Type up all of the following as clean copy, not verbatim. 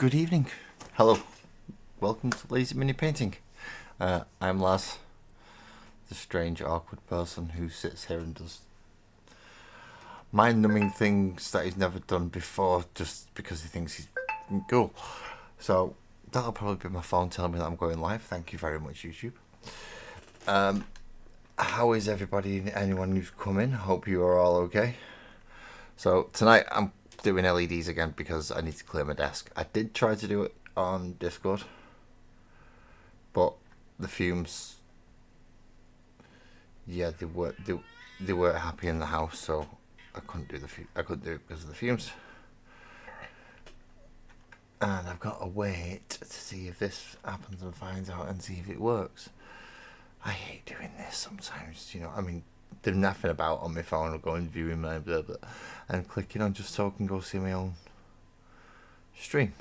Good evening. Hello. Welcome to Lazy Mini Painting. I'm Laz, the strange, awkward person who sits here and does mind-numbing things that he's never done before just because he thinks he's cool. So that'll probably be my phone telling me that I'm going live. Thank you very much, YouTube. How is everybody, anyone who's come in? Hope you are all okay. So tonight I'm doing LEDs again because I need to clear my desk. I did try to do it on Discord, but the fumes, yeah, they weren't happy in the house, so I couldn't do it because of the fumes. And I've got to wait to see if this happens and finds out and see if it works. I hate doing this sometimes, you know. I mean, there's nothing about on my phone or going viewing my blah blah and clicking on just so I can go see my own stream.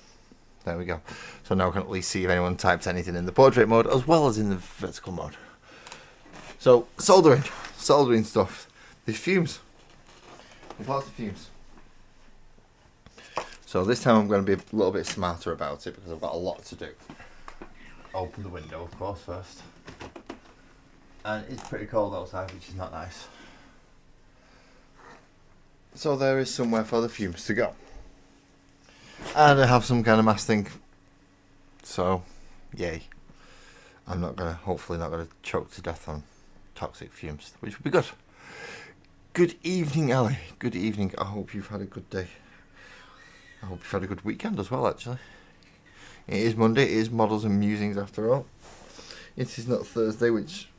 There we go. So now I can at least see if anyone types anything in the portrait mode as well as in the vertical mode. So soldering stuff. There's fumes. There's lots of fumes. So this time I'm going to be a little bit smarter about it because I've got a lot to do. Open the window, of course, first. And it's pretty cold outside, which is not nice. So there is somewhere for the fumes to go. And I have some kind of mask thing. So, yay. I'm hopefully not gonna choke to death on toxic fumes, which would be good. Good evening, Ellie. Good evening. I hope you've had a good day. I hope you've had a good weekend as well, actually. It is Monday, it is Models and Musings after all. It is not Thursday, which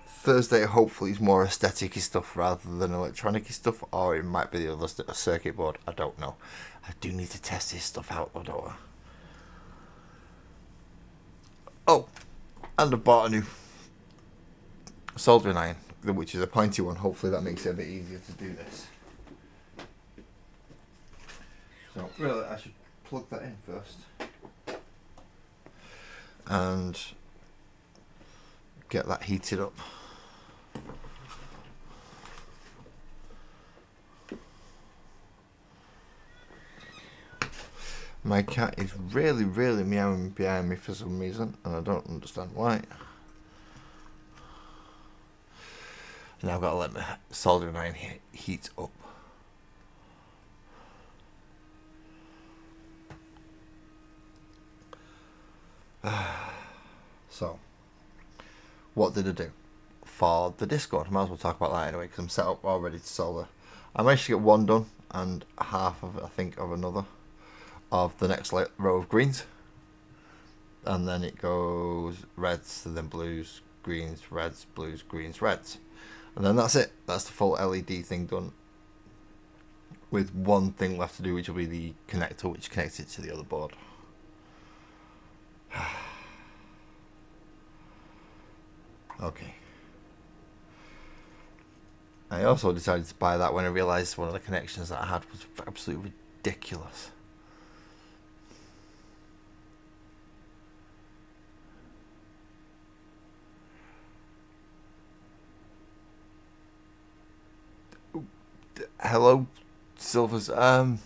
Thursday hopefully is more aesthetic-y stuff rather than electronic-y stuff, or it might be the other circuit board. I don't know. I do need to test this stuff out though, don't I? Oh, and I bought a new soldering iron, which is a pointy one. Hopefully that makes it a bit easier to do this. So really, I should plug that in first and get that heated up. My cat is really meowing behind me for some reason, and I don't understand why. Now I've got to let my soldering iron heat up. So, what did I do for the Discord? I might as well talk about that anyway because I'm set up all ready to solder. I managed to get one done and half of it, I think, of another of the next row of greens, and then it goes reds and then blues, greens, reds, blues, greens, reds, and then that's it. That's the full LED thing done, with one thing left to do, which will be the connector which connects it to the other board. Okay. I also decided to buy that when I realised one of the connections that I had was absolutely ridiculous. Hello, Silvers. That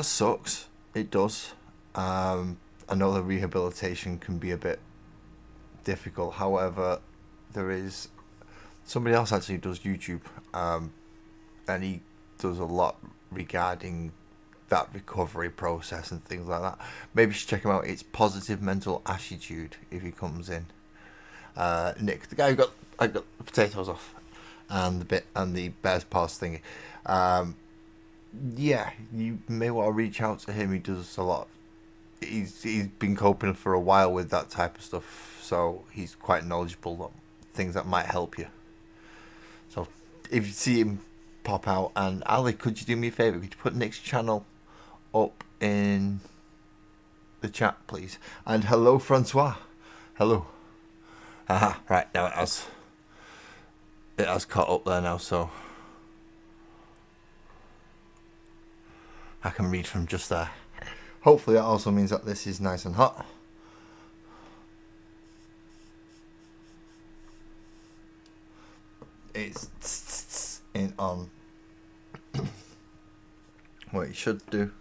sucks. It does. I know the rehabilitation can be a bit difficult. However, there is somebody else actually does YouTube, and he does a lot regarding that recovery process and things like that. Maybe you should check him out. It's Positive Mental Attitude if he comes in. Nick, the guy who I got the potatoes off and the bear's paws thingy. Yeah, you may want to reach out to him. He does a lot. He's been coping for a while with that type of stuff, so he's quite knowledgeable on things that might help you. So if you see him pop out, and Ali, could you do me a favour? Could you put Nick's channel up in the chat, please? And hello, Francois. Hello. Aha, right, now it has caught up there now, so I can read from just there. Hopefully that also means that this is nice and hot. It's in on what you should do.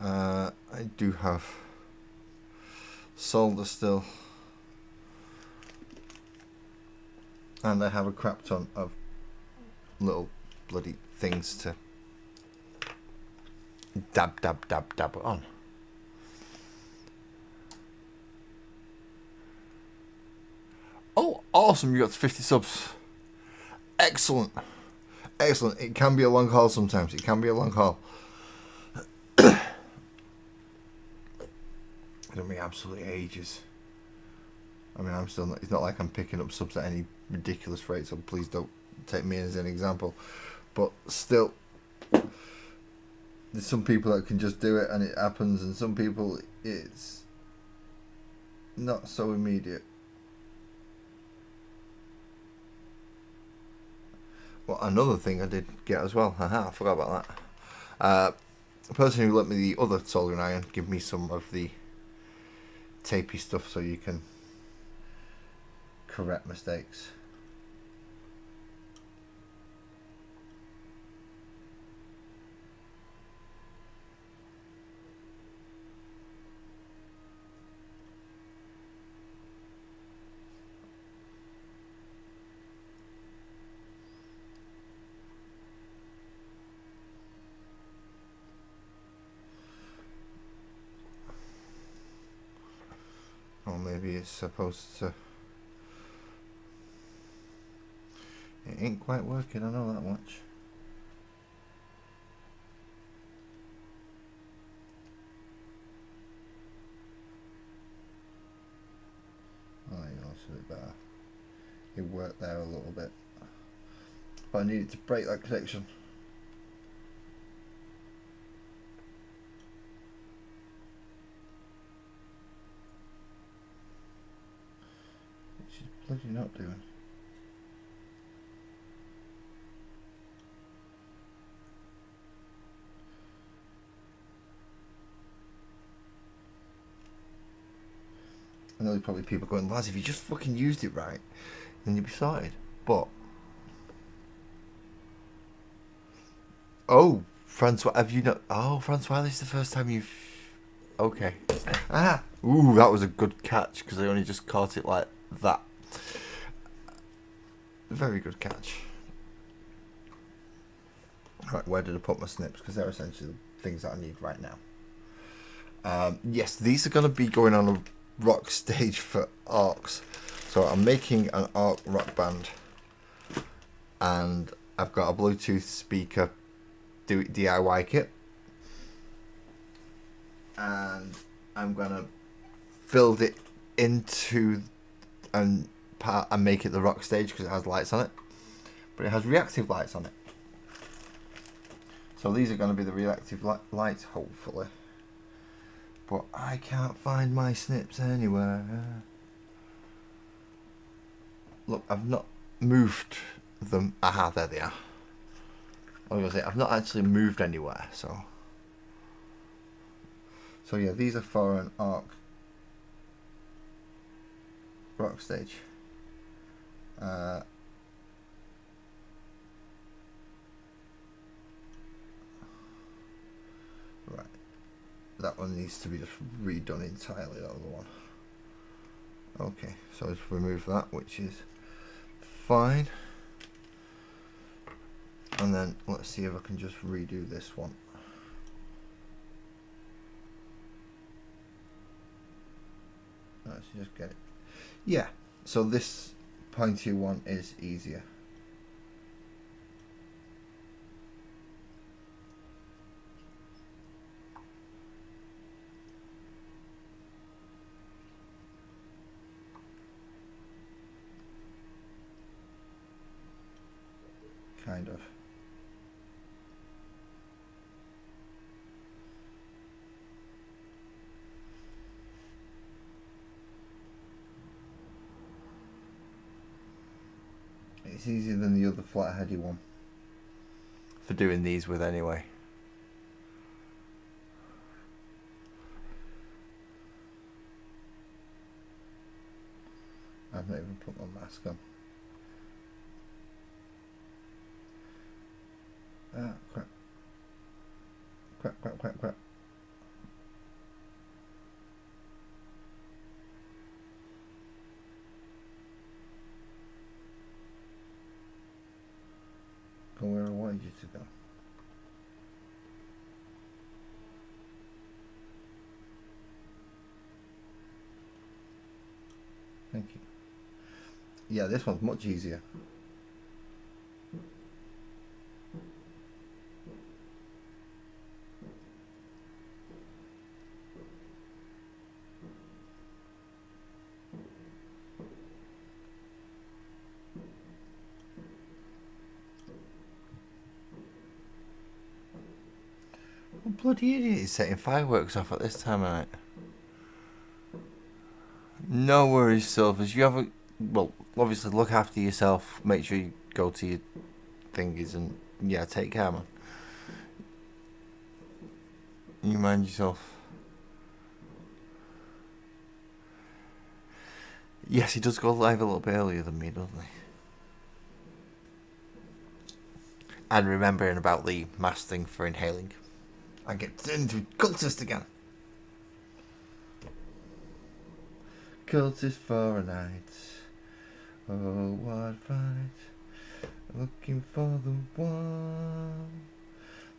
I do have solder still, and I have a crap ton of little bloody things to dab it on. Oh, awesome! You got 50 subs. Excellent. Excellent. It can be a long haul sometimes. It can be a long haul. It took me absolutely ages. I mean, I'm still not, it's not like I'm picking up subs at any ridiculous rate, so please don't take me as an example. But still, there's some people that can just do it and it happens, and some people it's not so immediate. Well, another thing I did get as well, I forgot about that. The person who lent me the other soldering iron give me some of the tapey stuff so you can correct mistakes. Or maybe it's supposed to... It ain't quite working, I know that much. Oh, you know, it's a bit better. It worked there a little bit. But I needed to break that connection. Which is bloody not doing. I know there's probably people going, lads, if you just fucking used it right, then you'd be sorted. But... Oh, Francois, have you not... Oh, Francois, this is the first time you've... Okay. Ah! Ooh, that was a good catch, because I only just caught it like that. Very good catch. Right, where did I put my snips? Because they're essentially the things that I need right now. Yes, these are going to be going on a rock stage for ARCs. So I'm making an ARC rock band. And I've got a Bluetooth speaker DIY kit. And I'm going to build it into and make it the rock stage because it has lights on it. But it has reactive lights on it. So these are going to be the reactive lights, hopefully. But I can't find my snips anywhere. Look, I've not moved them. Aha, there they are. I was going to say, I've not actually moved anywhere, so... So yeah, these are for an ARC rock stage. Right, that one needs to be just redone entirely, that other one. Okay, so let's remove that, which is fine. And then let's see if I can just redo this one. Let's just get it. Yeah, so this pointy one is easier. Kind of. It's easier than the other flat-heady one for doing these with anyway. I've not even put my mask on. Ah, crap. Crap, crap, crap, crap. Go where I wanted you to go. Thank you. Yeah, this one's much easier. What bloody idiot is setting fireworks off at this time of night? No worries, Silvers. You have a... Well, obviously look after yourself. Make sure you go to your thingies and... Yeah, take care, man. You mind yourself. Yes, he does go live a little bit earlier than me, doesn't he? And remembering about the mask thing for inhaling. I get turned into a cultist again. Cultist for a night. Oh, what fun. Looking for the one.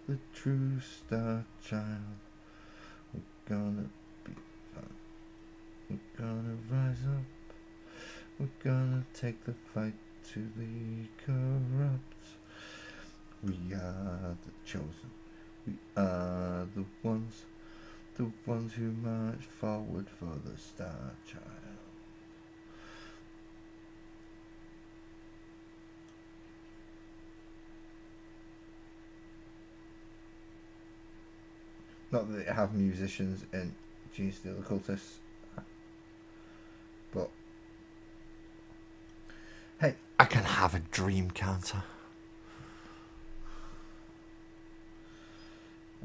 The true star child. We're gonna be fun. We're gonna rise up. We're gonna take the fight to the corrupt. We are the chosen. We are the ones who march forward for the star child. Not that they have musicians in Gene Stealer Cultists, but hey, I can have a dream, can't I?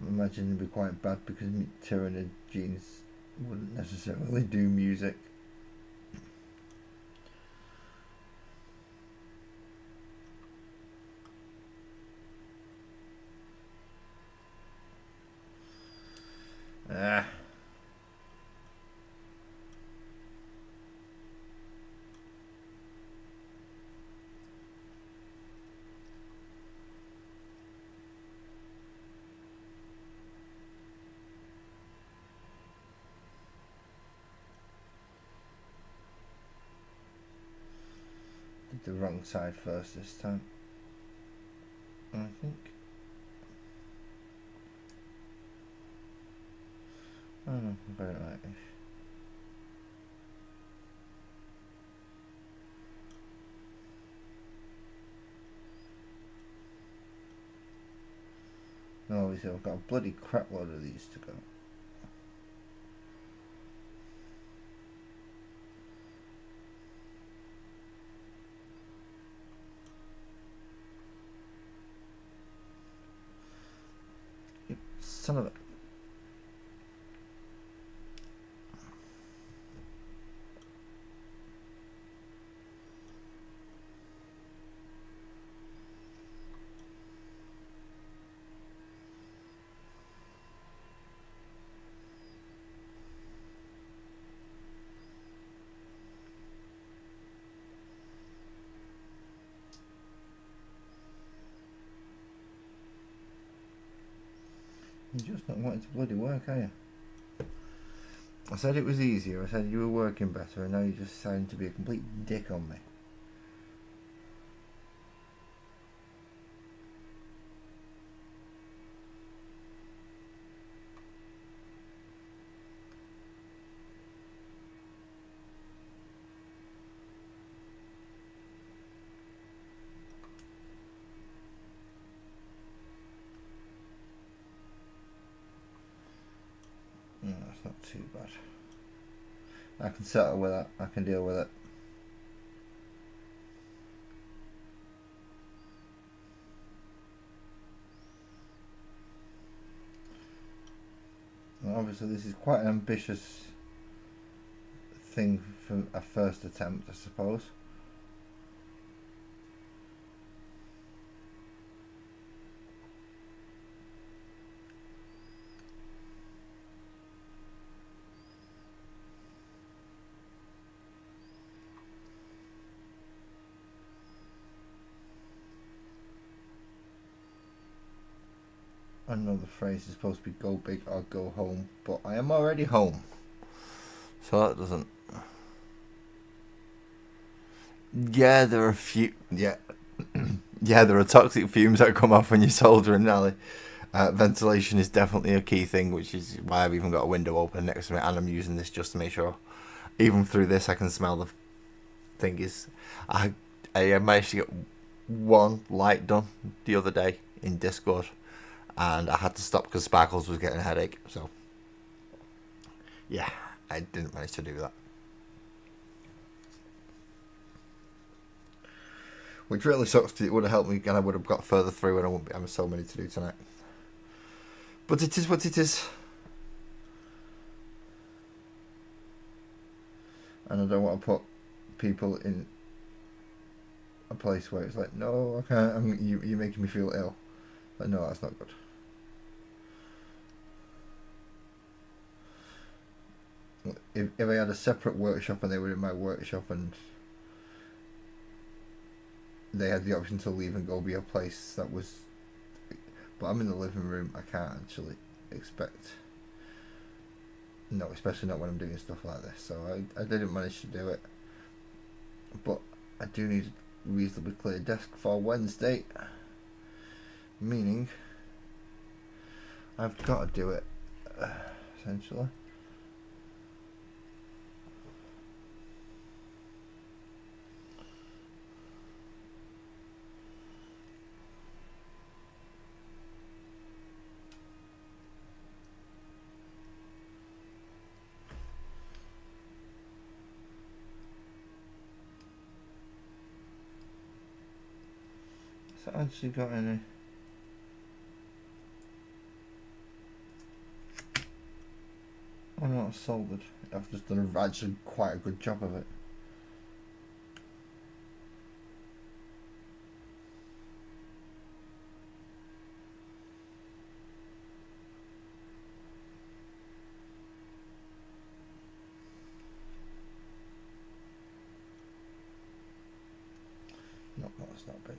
I imagine it'd be quite bad because Tyrann and Genes wouldn't necessarily do music. Did the wrong side first this time, I think. Oh no, I got it like this. No, obviously I've got a bloody crap load of these to go. You son of a... You're just not wanting to bloody work, are you? I said it was easier, I said you were working better, and now you're just deciding to be a complete dick on me. No, that's not too bad. I can settle with that, I can deal with it. Well, obviously this is quite an ambitious thing for a first attempt, I suppose. I know the phrase is supposed to be go big or go home, but I am already home. So that doesn't... Yeah, there are a few... Yeah. Yeah, there are toxic fumes that come off when you're soldering, Nelly. Ventilation is definitely a key thing, which is why I've even got a window open next to me, and I'm using this just to make sure. Even through this, I can smell the thing is... I managed to get one light done the other day in Discord, and I had to stop because Sparkles was getting a headache, so... Yeah, I didn't manage to do that. Which really sucks because it would have helped me and I would have got further through and I wouldn't be having so many to do tonight. But it is what it is. And I don't want to put people in a place where it's like, no, I can't, you're making me feel ill. Like, no, that's not good. If I had a separate workshop and they were in my workshop and they had the option to leave and go be a place that was... But I'm in the living room, I can't actually expect... No, especially not when I'm doing stuff like this. So I didn't manage to do it. But I do need a reasonably clear desk for Wednesday. Meaning, I've got to do it, essentially. Has it actually got any? I'm not soldered. I've just done actually quite a good job of it. No, that's not big.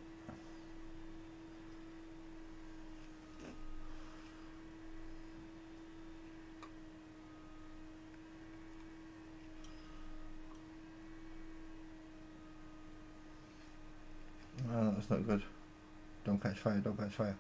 No, that's not good. Don't catch fire, don't catch fire.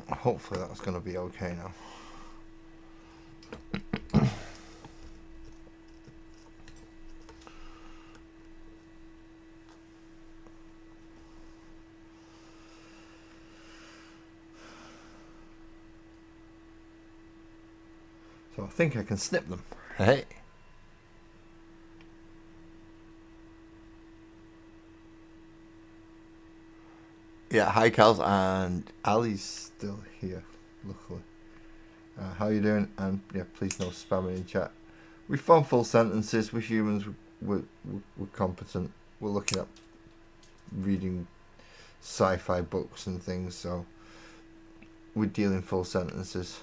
Hopefully that's going to be okay now. So I think I can snip them. Hey. Yeah, hi Kels, and Ali's still here, luckily. How you doing? And yeah, please no spamming in chat. We form full sentences. We're humans. We're competent. We're looking at reading sci-fi books and things, so we deal in full sentences.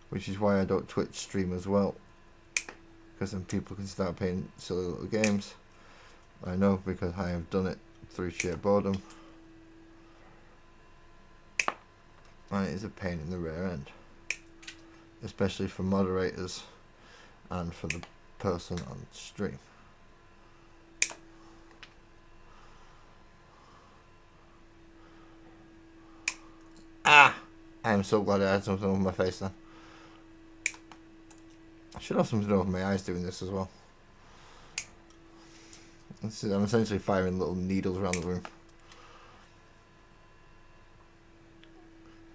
Which is why I don't Twitch stream as well, because then people can start playing silly little games. I know, because I have done it through sheer boredom, and it is a pain in the rear end, especially for moderators and for the person on stream. I am so glad I had something over my face then. I should have something over my eyes doing this as well. I'm essentially firing little needles around the room.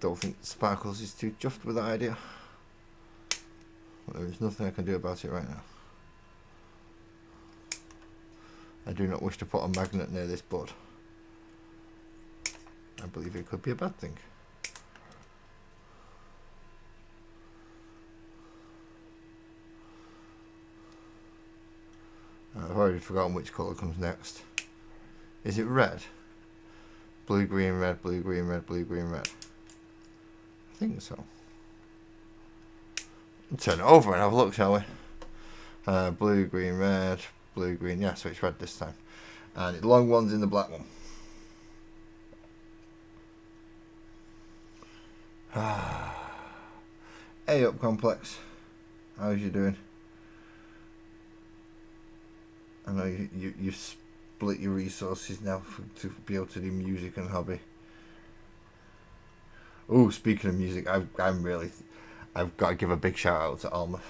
Don't think Sparkles is too chuffed with that idea. There is nothing I can do about it right now. I do not wish to put a magnet near this bud. I believe it could be a bad thing. I've already forgotten which colour comes next. Is it red? Blue, green, red, blue, green, red, blue, green, red. I think so. Turn it over and have a look, shall we? Blue, green, red, blue, green. Yeah, so it's red this time. And the long one's in the black one. Hey up, Complex. How's you doing? I know you split your resources now to be able to do music and hobby. Oh, speaking of music, I've got to give a big shout out to Almouth.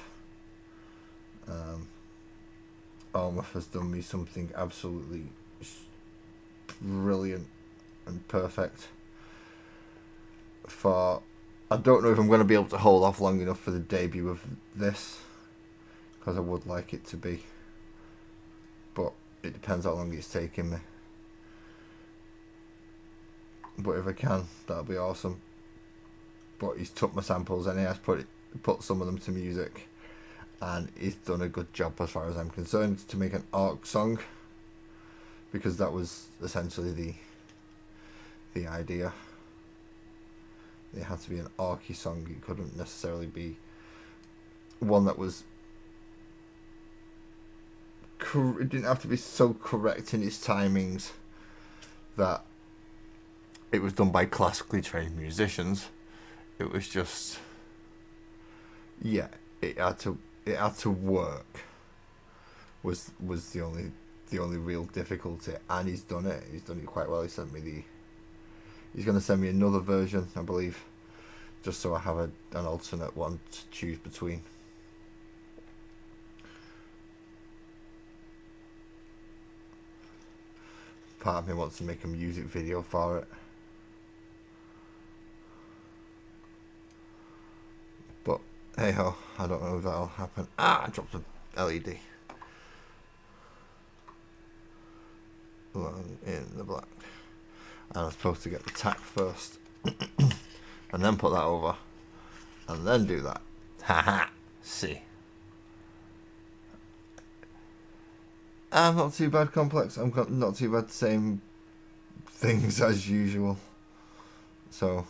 Almouth has done me something absolutely brilliant and perfect. I don't know if I'm going to be able to hold off long enough for the debut of this, because I would like it to be, but it depends how long it's taking me. But if I can, that'll be awesome. But he's took my samples and he has put some of them to music, and he's done a good job as far as I'm concerned to make an ARC song, because that was essentially the idea. It had to be an ARC-y song. It couldn't necessarily be one that was it didn't have to be so correct in its timings that it was done by classically trained musicians. It was just, yeah, it had to work. Was the only real difficulty, and he's done it. He's done it quite well. He's going to send me another version, I believe, just so I have an alternate one to choose between. Part of me wants to make a music video for it, but hey ho, I don't know if that'll happen. I dropped an LED. Long in the black. And I'm supposed to get the tack first and then put that over and then do that. Haha. See. I'm not too bad, Complex. I'm not too bad, same things as usual. So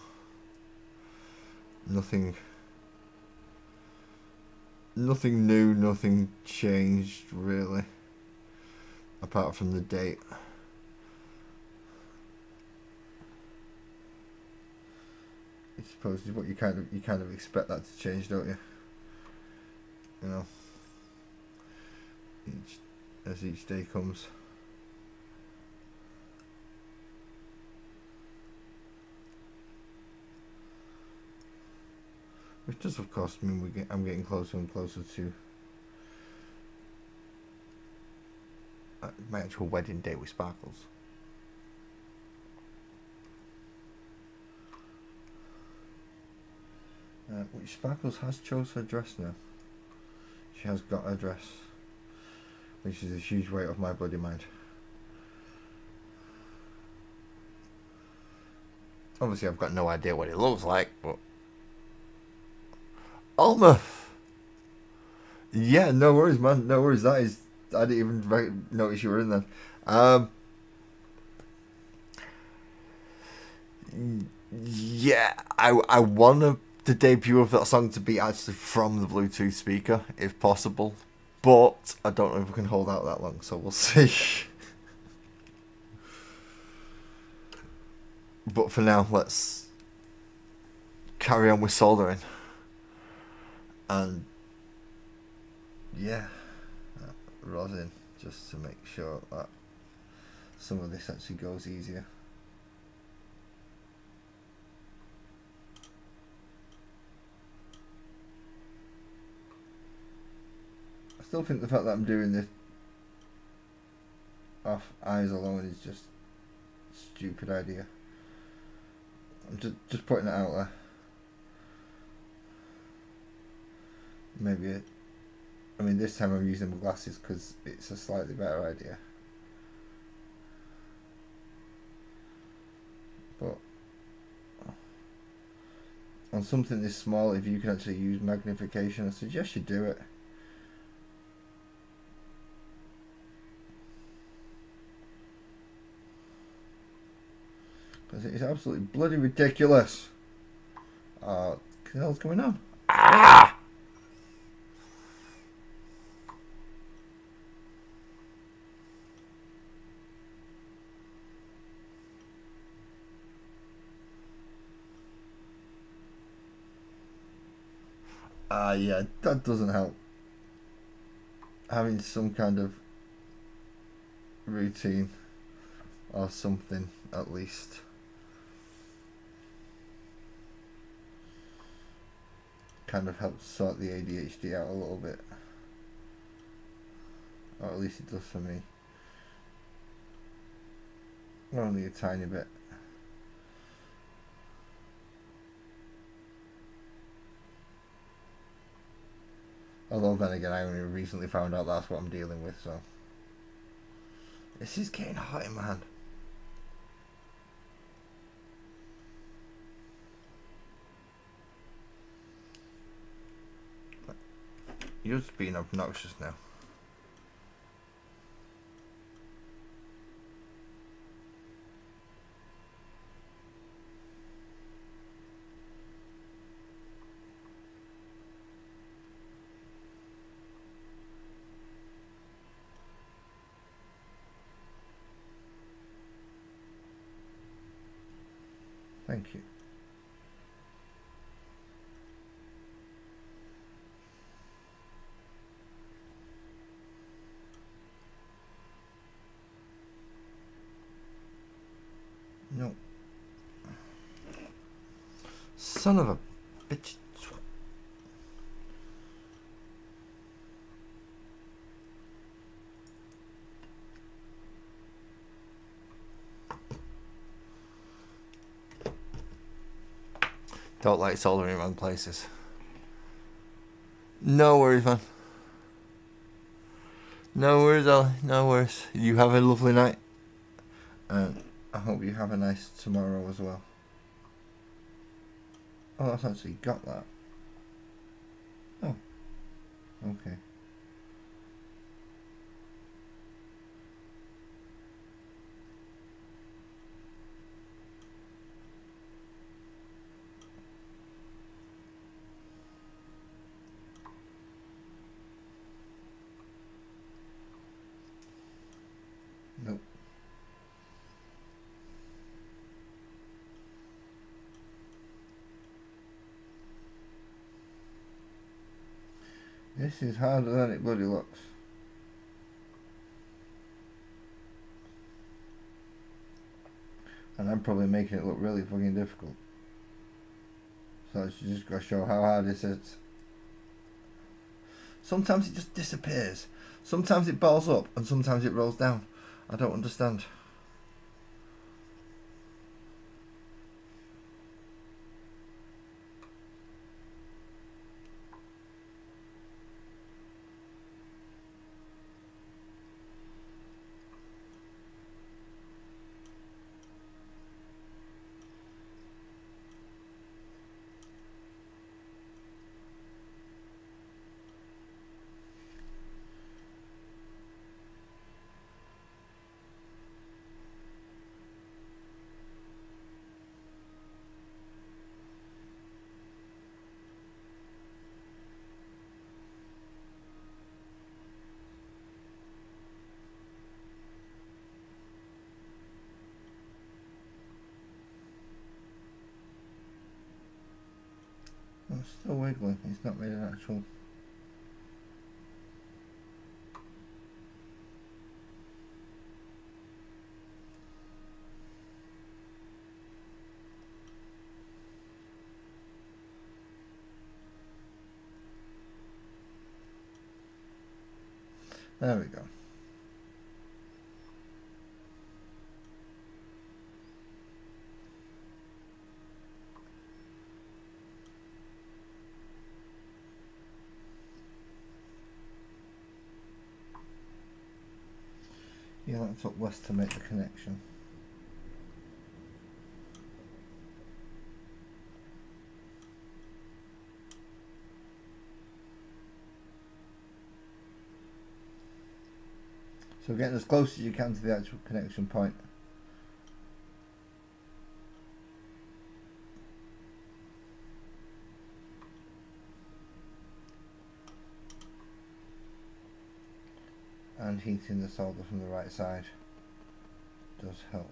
nothing new, nothing changed really, apart from the date. I suppose is what you kind of expect that to change, don't you? You know, as each day comes. Which does, of course, mean I'm getting closer and closer to my actual wedding day with Sparkles. Which Sparkles has chose her dress now. She has got her dress, which is a huge weight off my bloody mind. Obviously, I've got no idea what it looks like, but Almouth. Yeah, no worries, man. No worries. I didn't even notice you were in there. Yeah, I want the debut of that song to be actually from the Bluetooth speaker, if possible. But I don't know if we can hold out that long, so we'll see. But for now, let's carry on with soldering. And yeah, rosin, just to make sure that some of this actually goes easier. I still think the fact that I'm doing this off eyes alone is just a stupid idea. I'm just putting it out there. Maybe I mean, this time I'm using my glasses because it's a slightly better idea. But on something this small, if you can actually use magnification, I suggest you do it. Because it is absolutely bloody ridiculous. What the hell's going on? Ah! Yeah, that doesn't help. Having some kind of routine or something at least. Kind of helps sort the ADHD out a little bit. Or at least it does for me. Only a tiny bit. Although then again, I only recently found out that's what I'm dealing with, so. This is getting hot in my hand. You're just being obnoxious now. Thank you. No. Son of a bitch. Don't like soldering in wrong places. No worries, man. No worries, Ollie. No worries. You have a lovely night. And I hope you have a nice tomorrow as well. Oh, that's actually got that. Oh. Okay. Nope. This is harder than it bloody looks. And I'm probably making it look really fucking difficult. So it's just got to show how hard this is. Sometimes it just disappears. Sometimes it balls up and sometimes it rolls down. I don't understand. It's still wiggling. It's not made an actual. There we go. Yeah, that took less to make the connection. So getting as close as you can to the actual connection point. And heating the solder from the right side does help.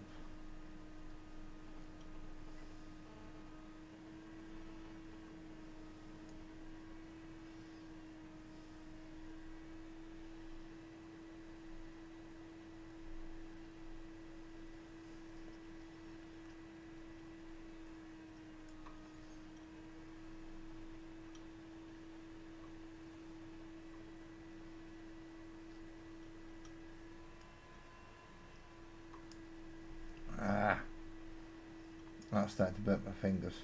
That's starting to burn my fingers.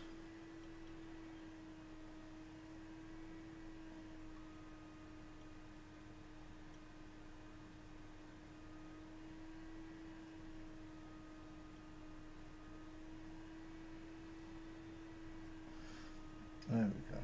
There we go.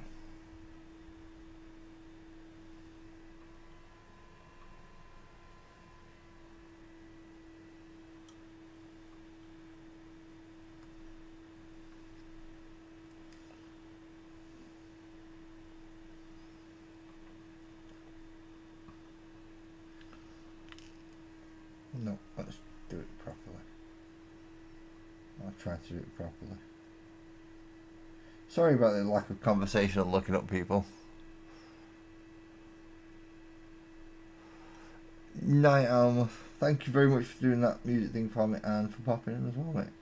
No, let's do it properly. I'll try to do it properly. Sorry about the lack of conversation and looking up people. Night Alma, thank you very much for doing that music thing for me and for popping in as well, mate.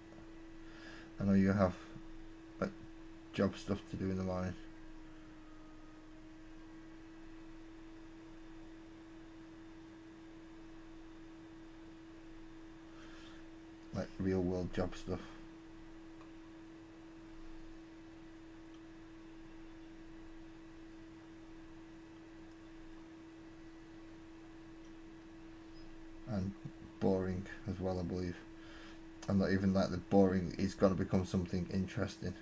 I know you have like job stuff to do in the morning. Like real world job stuff. And boring as well, I believe. I'm not even like the boring is going to become something interesting.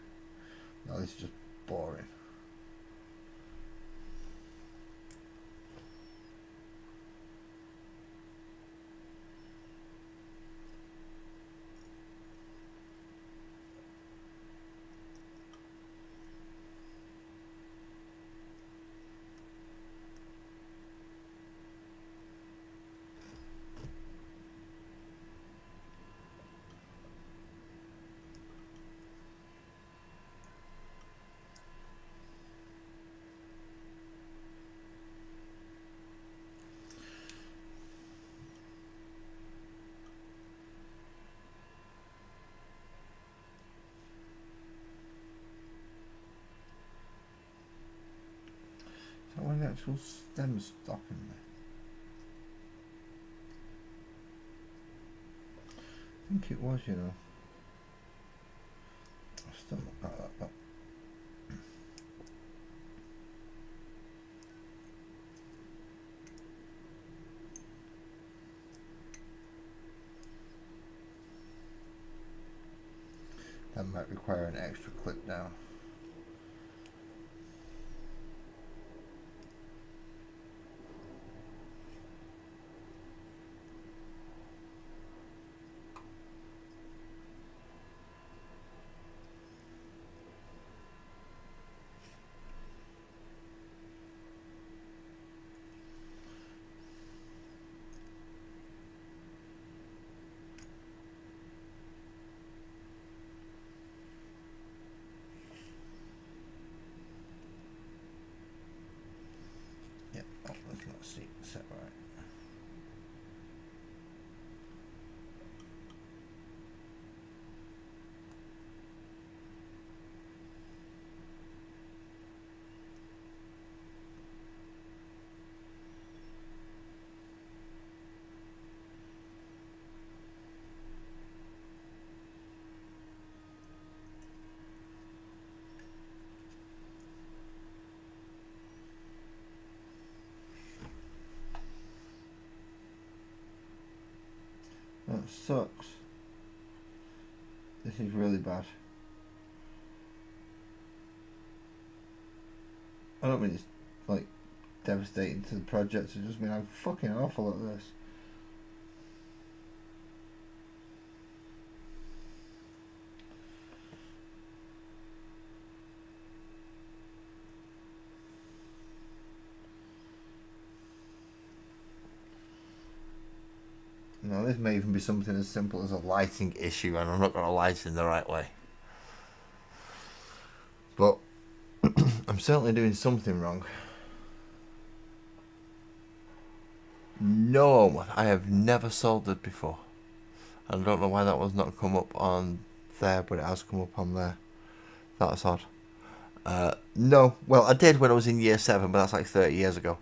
No, it's just boring. So when the actual stem's stopping me. I think it was, you know. I've still not got that though. That might require an extra clip now. Set right. That sucks. This is really bad. I don't mean it's like devastating to the project, I just mean I'm fucking awful at this. Now this may even be something as simple as a lighting issue, and I'm not going to light in the right way. But I'm certainly doing something wrong. No, I have never soldered before. I don't know why that was not come up on there, but it has come up on there. That's odd. No, well, I did when I was in year 7, but that's like 30 years ago.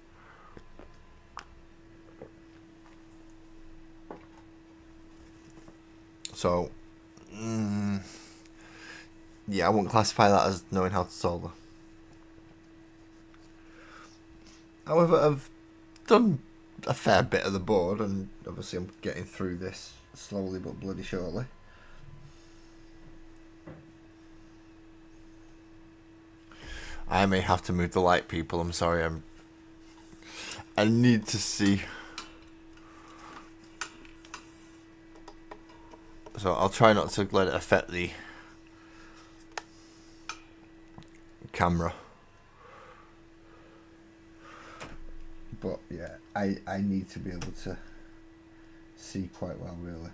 So, yeah, I wouldn't classify that as knowing how to solder. However, I've done a fair bit of the board, and obviously I'm getting through this slowly but bloody surely. I may have to move the light, people. I'm sorry. I need to see. So I'll try not to let it affect the camera. But yeah, I need to be able to see quite well, really.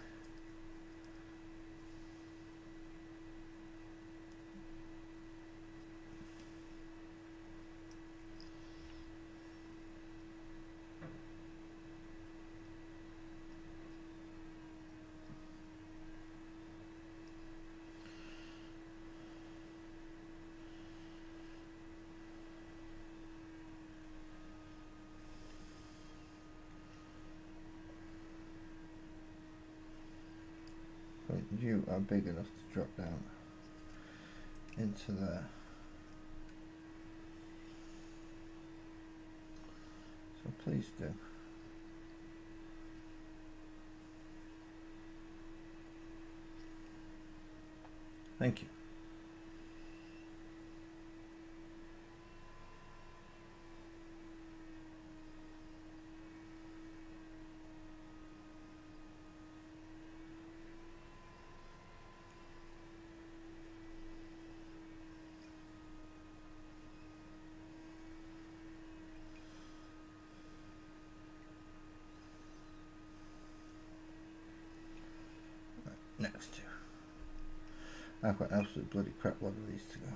You are big enough to drop down into there. So please do. Thank you. Next two. I've got an absolute bloody crap load of these to go.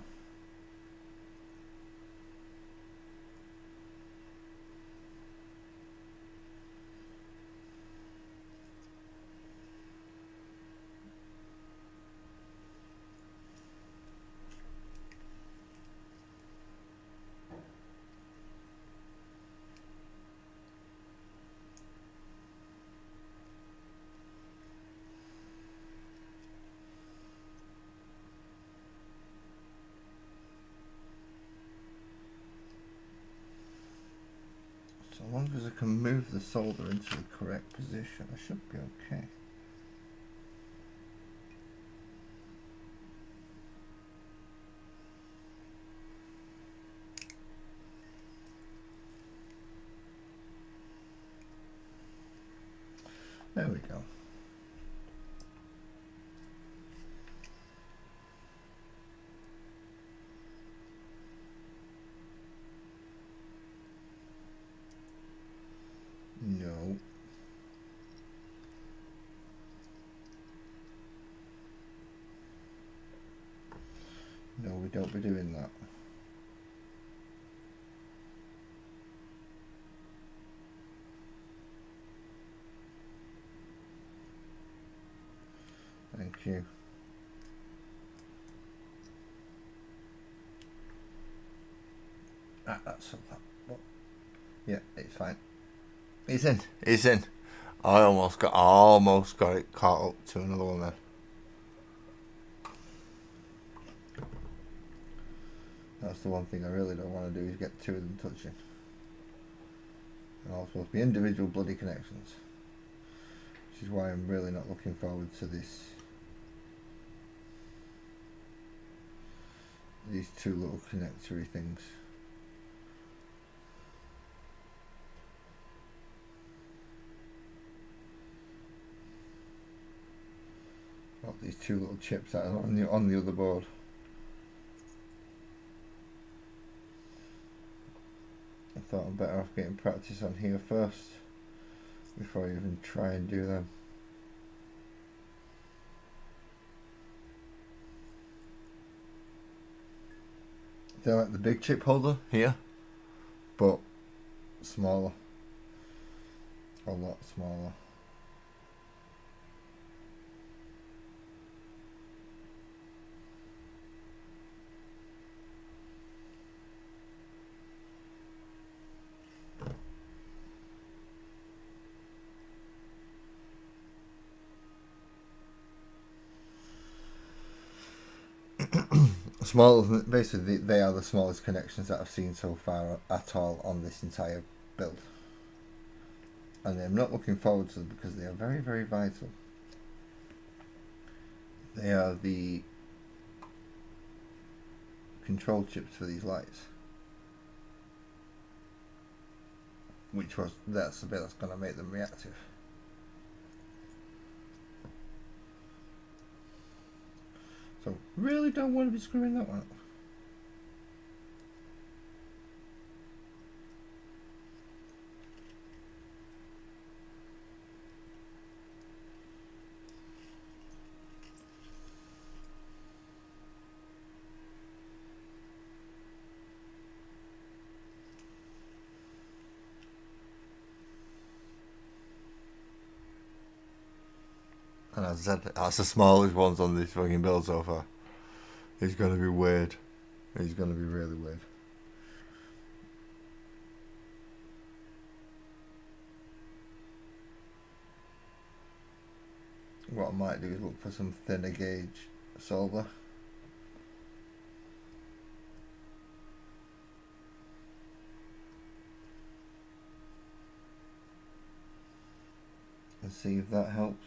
So long as I can move the solder into the correct position, I should be okay. There we go. No. No, we don't be doing that. Thank you. That's a lot. What? Yeah, it's fine. It's in. It's in. I almost got it caught up to another one then. That's the one thing I really don't want to do is get two of them touching. They're all supposed to be individual bloody connections. Which is why I'm really not looking forward to this. These two little connectory things. Well, these two little chips that are on the other board. I thought I'm better off getting practice on here first. before I even try and do them. They're like the big chip holder here, but smaller. A lot smaller. Basically, they are the smallest connections that I've seen so far at all on this entire build, and I'm not looking forward to them because they are very, very vital. They are the control chips for these lights, that's the bit that's going to make them reactive. So really don't want to be screwing that one up. And as I said, that's the smallest ones on this fucking build so far. It's going to be weird. It's going to be really weird. What I might do is look for some thinner gauge solder. And see if that helps.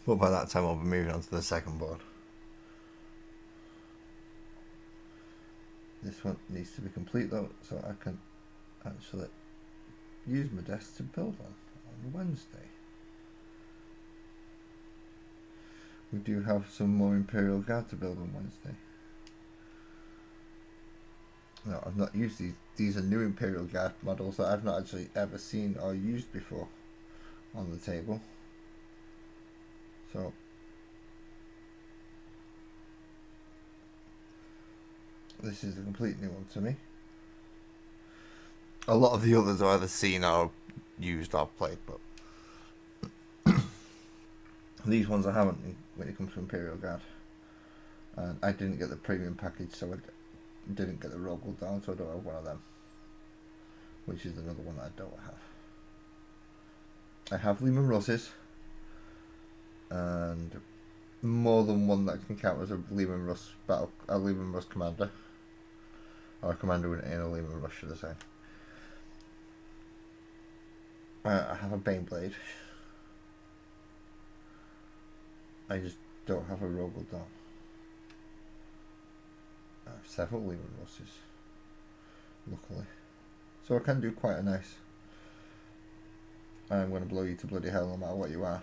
But by that time I'll be moving on to the second board. This one needs to be complete though, so I can actually use my desk to build on Wednesday. We do have some more Imperial Guard to build on Wednesday. No, I've not used these. These are new Imperial Guard models that I've not actually ever seen or used before on the table. So this is a complete new one to me. A lot of the others I've either seen or used or played, but these ones I haven't when it comes to Imperial Guard. And I didn't get the premium package, so I didn't get the Rogal down, so I don't have one of them. Which is another one that I don't have. I have Lehman Russes, and more than one that can count as a Lehman Russ commander, or a commander in a Lehman Russ, should I say. I have a Baneblade. I just don't have a Rogal down. I have several Lehman Russes, luckily, so I can do quite a nice. I'm going to blow you to bloody hell no matter what you are.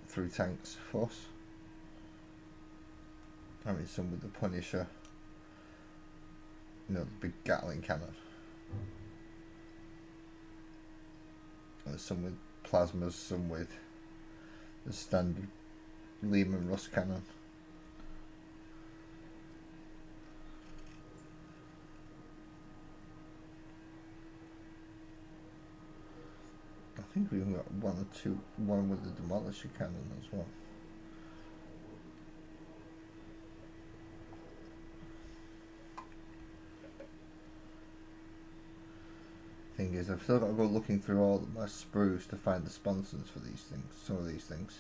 Through tanks force. I mean, some with the Punisher, the big Gatling cannon. And there's some with plasmas, some with the standard Lehman Russ cannon. I think we even got one with the Demolisher cannon as well. Thing is, I've still got to go looking through all my sprues to find the sponsons for these things, some of these things.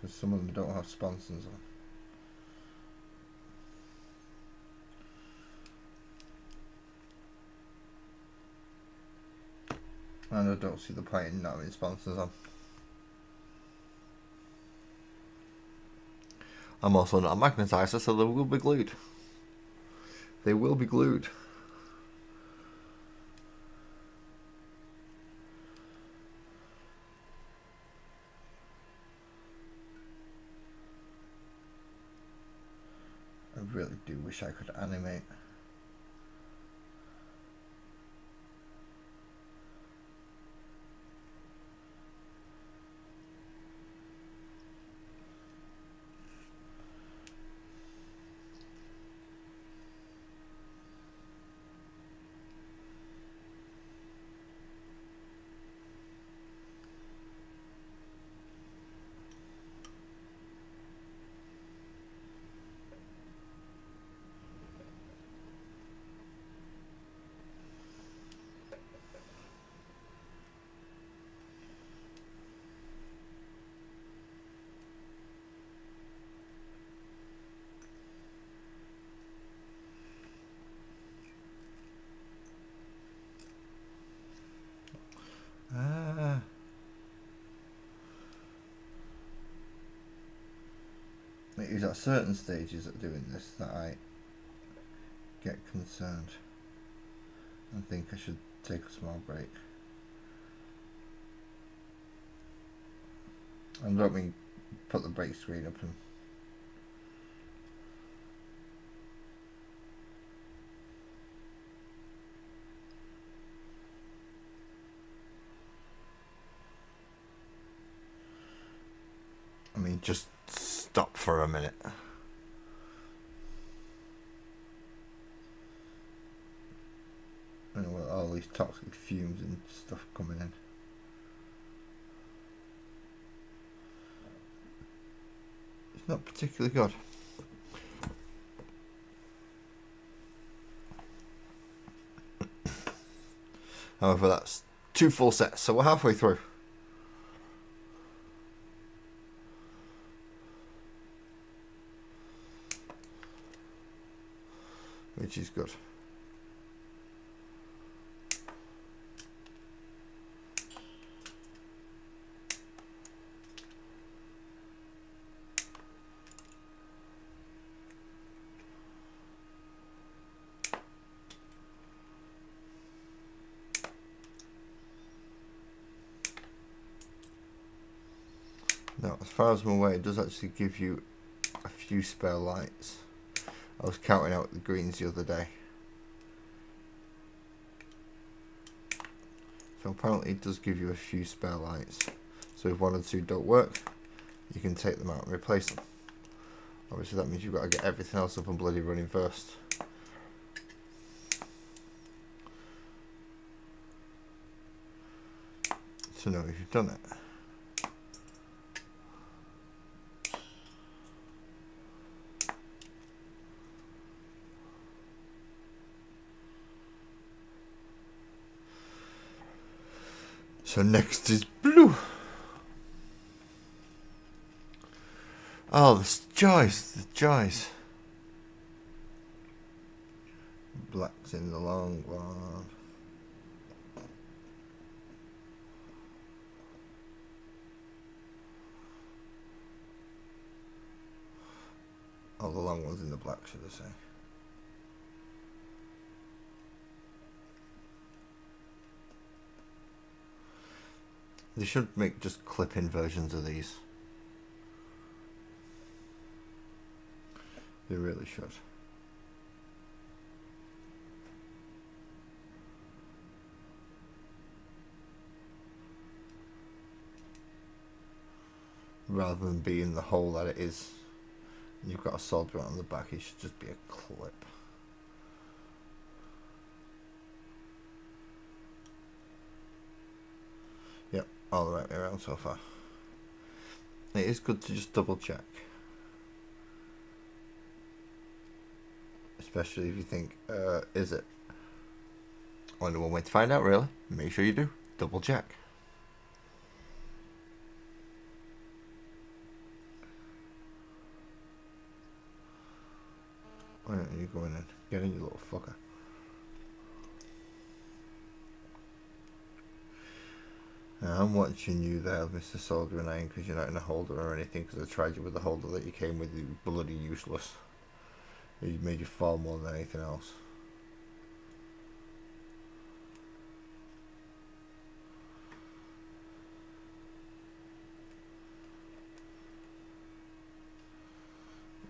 Because some of them don't have sponsons on. And I don't see the point in not having sponsors on. I'm also not a magnetizer, so they will be glued. They will be glued. I really do wish I could animate. It is at certain stages of doing this that I get concerned and think I should take a small break. I don't mean put the break screen up and I mean just stop for a minute. I know with all these toxic fumes and stuff coming in. It's not particularly good. However, that's 2 full sets, so we're halfway through. Which is good. Now, as far as I'm aware, it does actually give you a few spare lights. I was counting out the greens the other day. So apparently it does give you a few spare lights. So if 1 or 2 don't work, you can take them out and replace them. Obviously that means you've got to get everything else up and bloody running first. To know if you've done it. So next is blue. Oh, the joys, the joys. Black's in the long one. Oh, the long one's in the black, should I say. They should make just clip-in versions of these. They really should. Rather than being the hole that it is. You've got a solder on the back, it should just be a clip. Yep, all the right way around so far. It is good to just double check. Especially if you think, is it? Only one way to find out, really. Make sure you do. Double check. Why aren't you going in? Get in, you little fucker. Now, I'm watching you there, Mr. Soldering Iron, because you're not in a holder or anything, because I tried you with the holder that you came with, you bloody useless. He made you fall more than anything else.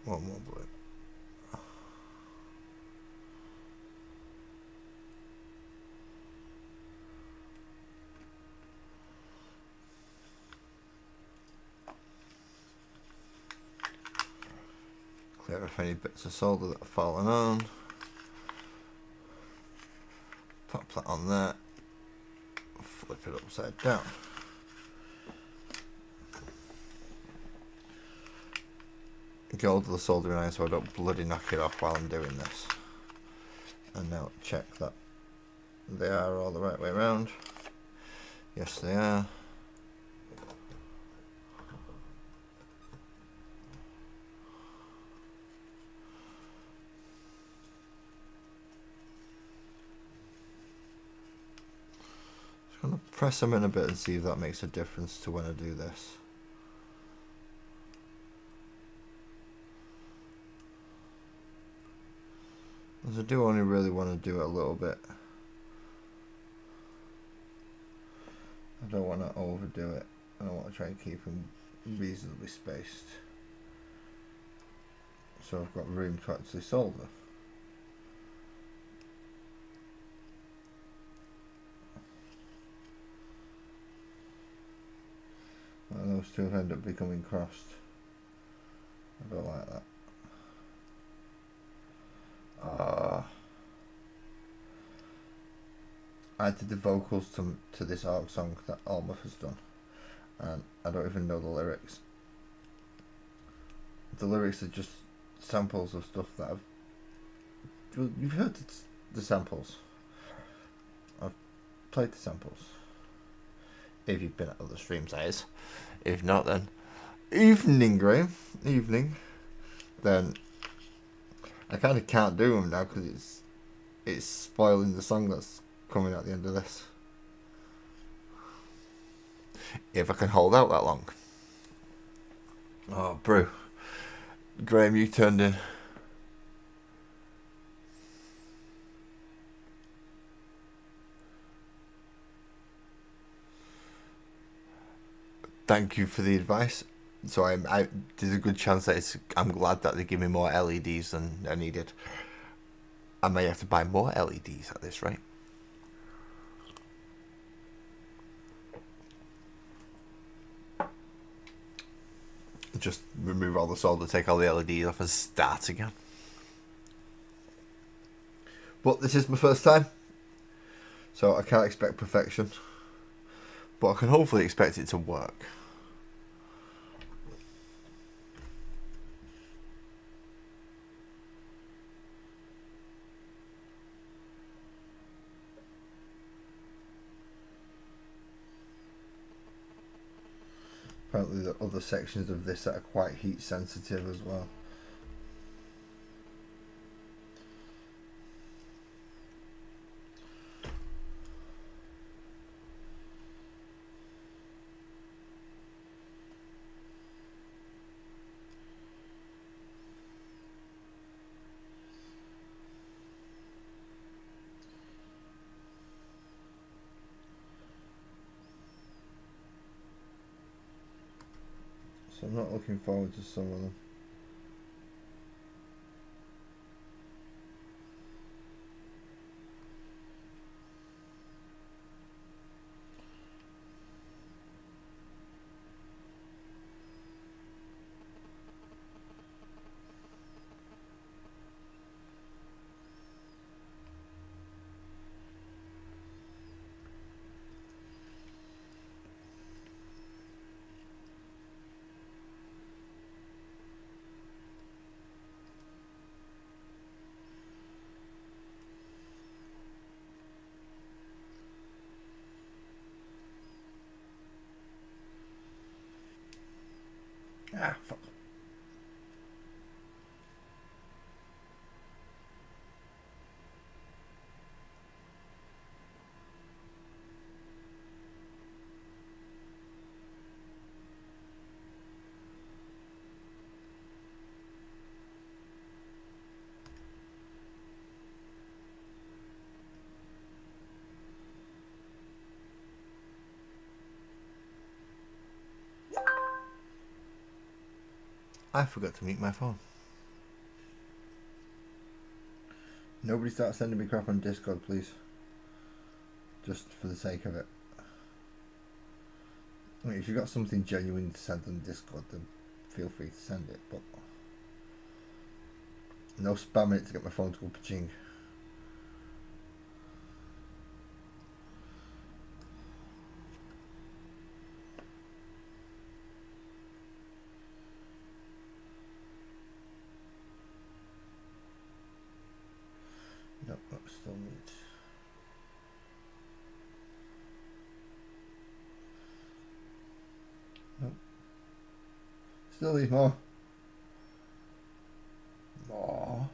One more blue. Clear off any bits of solder that have fallen on. Pop that on there. Flip it upside down. Go to the soldering iron so I don't bloody knock it off while I'm doing this. And now check that they are all the right way around. Yes, they are. Just going to press them in a bit and see if that makes a difference to when I do this. As I do only really want to do it a little bit. I don't want to overdo it. I want to try and keep them reasonably spaced. So I've got room to actually solder. And those two end up becoming crossed. I don't like that. I did the vocals to this ARC song that Almoth has done, and I don't even know the lyrics. The lyrics are just samples of stuff that you've heard the samples. I've played the samples. If you've been at other streams, that is. If not, then evening, Graham. Evening. Then I kind of can't do them now because it's spoiling the song that's coming at the end of this. If I can hold out that long. Oh, brew. Graham, you turned in. Thank you for the advice. So there's a good chance that I'm glad that they give me more LEDs than I needed. I may have to buy more LEDs at this rate. Just remove all the solder, take all the LEDs off and start again. But this is my first time, so I can't expect perfection. But I can hopefully expect it to work. Apparently the other sections of this that are quite heat sensitive as well. So I'm not looking forward to some of them. Ah, fuck. I forgot to mute my phone. Nobody start sending me crap on Discord, please. Just for the sake of it. I mean, if you've got something genuine to send on Discord, then feel free to send it, but no spamming it to get my phone to go paching. Nope, that still needs. Nope. Still needs more. More.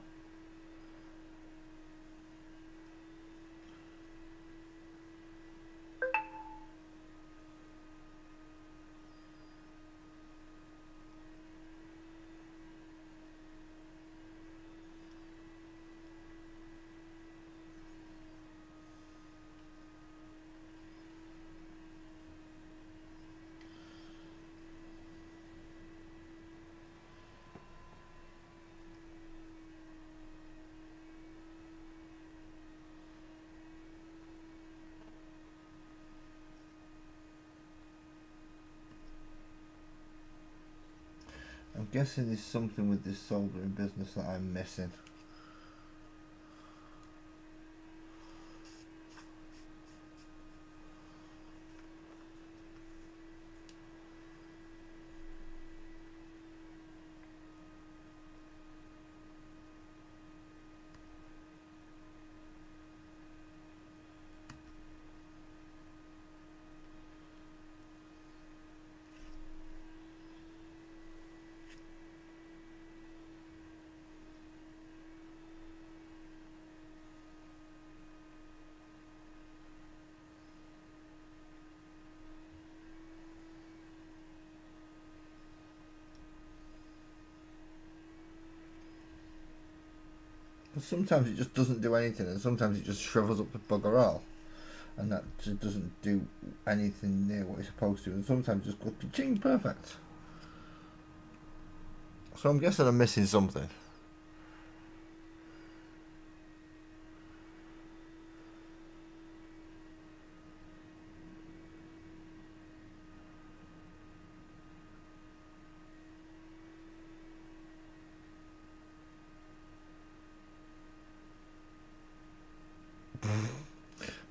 I'm guessing there's something with this soldering business that I'm missing. Sometimes it just doesn't do anything, and sometimes it just shrivels up the bugger all, and that just doesn't do anything near what it's supposed to, and sometimes it just goes ching perfect. So I'm guessing I'm missing something.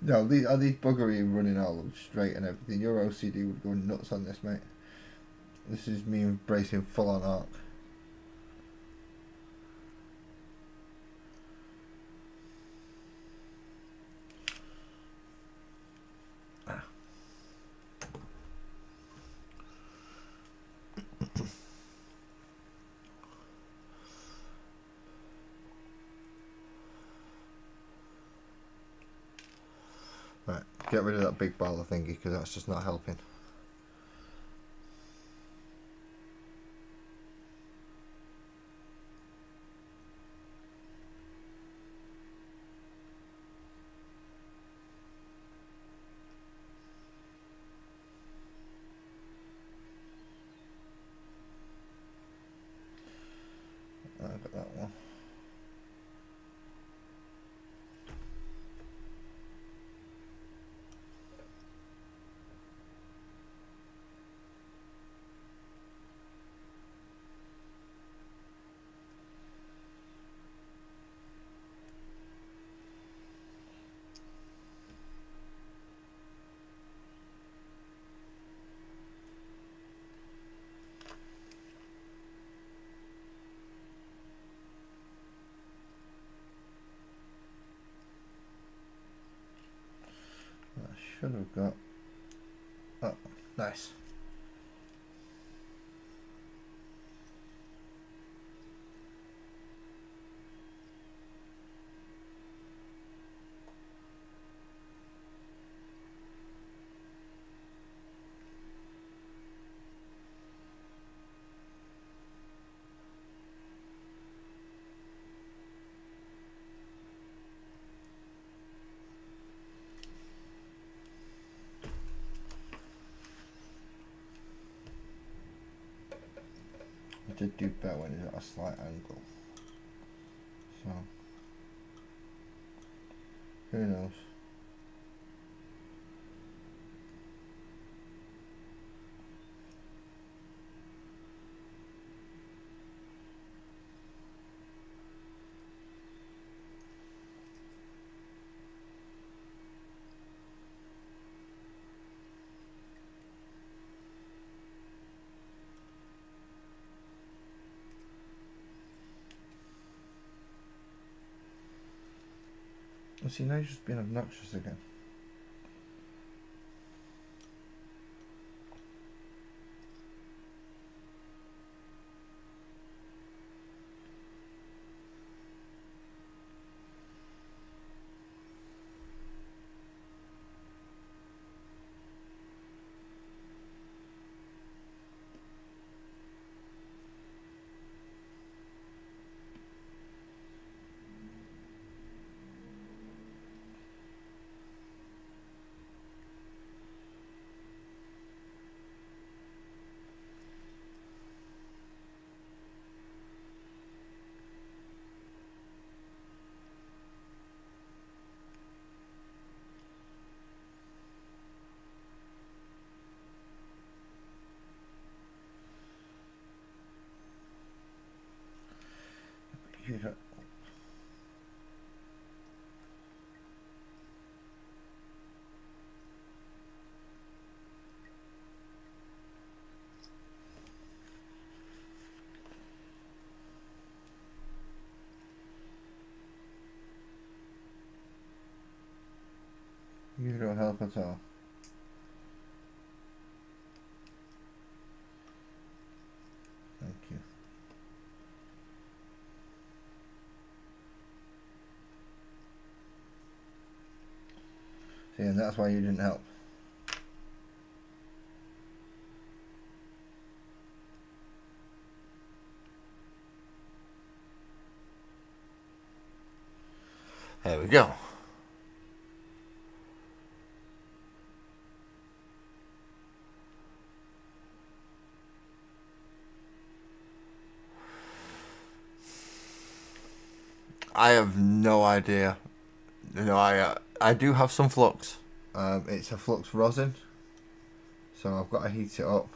No, these buggery running all straight and everything. Your OCD would go nuts on this, mate. This is me embracing full on arc. Right, get rid of that big ball of thingy because that's just not helping. I got that one. I should have got. Oh, nice. to do better when it's at a slight angle. So, who knows? See, now you're just being obnoxious again. You don't. You don't help at all. Thank you. See, and that's why you didn't help. There we go. I have no idea. You know, I do have some flux. It's a flux rosin, so I've got to heat it up,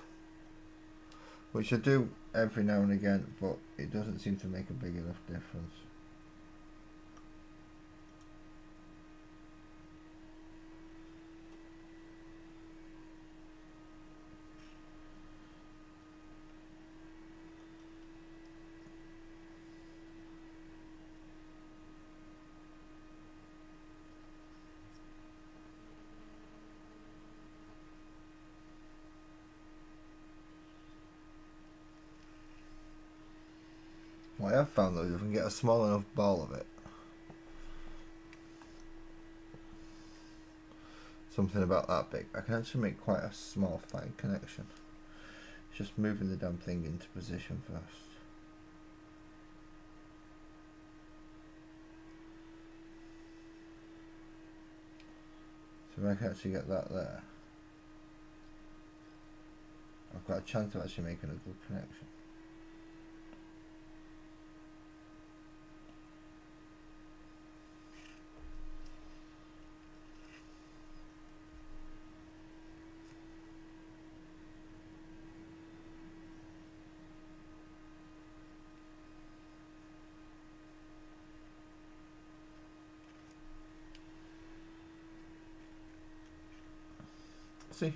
which I do every now and again, but it doesn't seem to make a big enough difference. What I have found though is if I can get a small enough ball of it, something about that big, I can actually make quite a small fine connection. It's just moving the damn thing into position first. So if I can actually get that there, I've got a chance of actually making a good connection. See?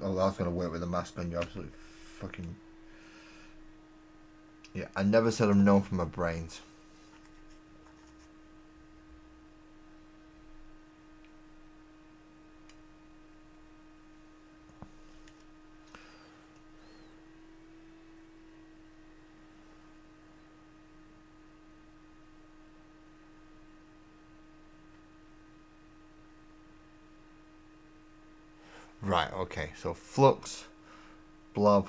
Oh, that's going to work with the mask on. You absolutely fucking... Yeah, I never said I'm known for my brains. Right, okay, so flux, blob,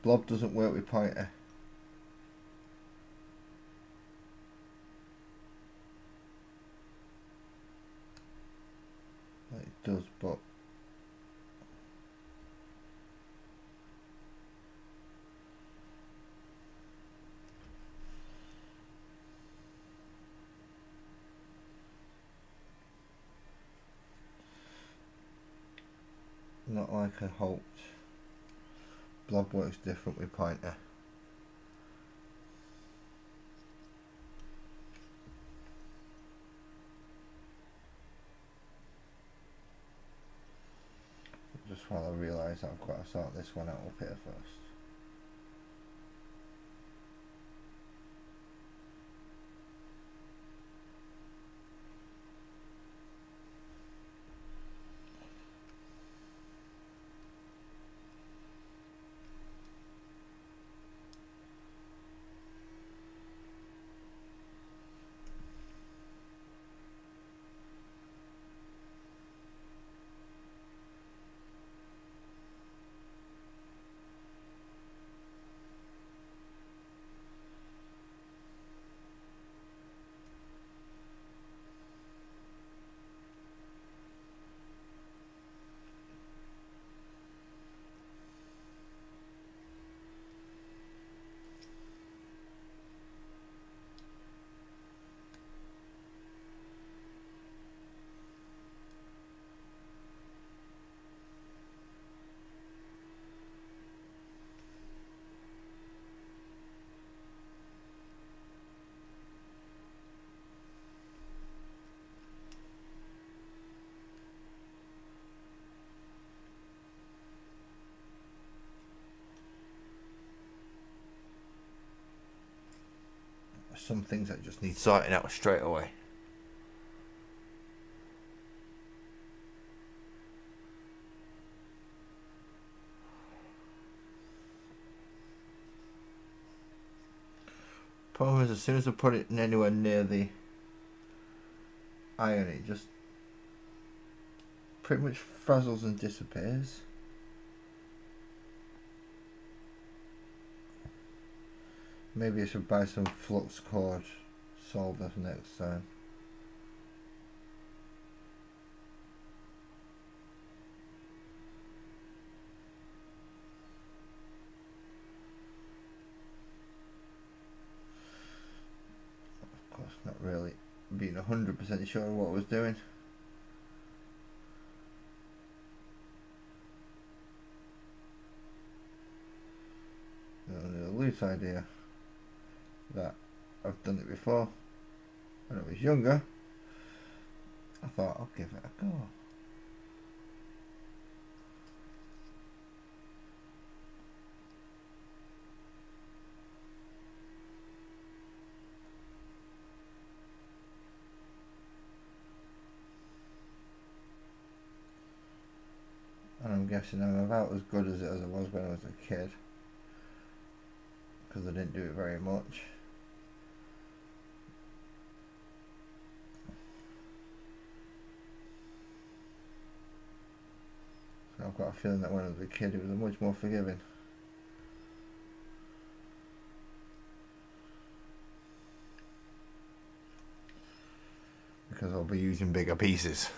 Blob doesn't work with pointer. Well, it does, but not like I hoped. Blob works different with pointer. Just while I realise I've got to sort this one out up here first. Some things that just need sorting out straight away. Problem is, as soon as I put it anywhere near the iron, it just pretty much frazzles and disappears. Maybe I should buy some flux core solder next time. Of course, not really being 100% sure what I was doing. A loose idea that I've done it before when I was younger. I thought I'll give it a go. And I'm guessing I'm about as good as I was when I was a kid, because I didn't do it very much. So I've got a feeling that when I was a kid it was much more forgiving. Because I'll be using bigger pieces.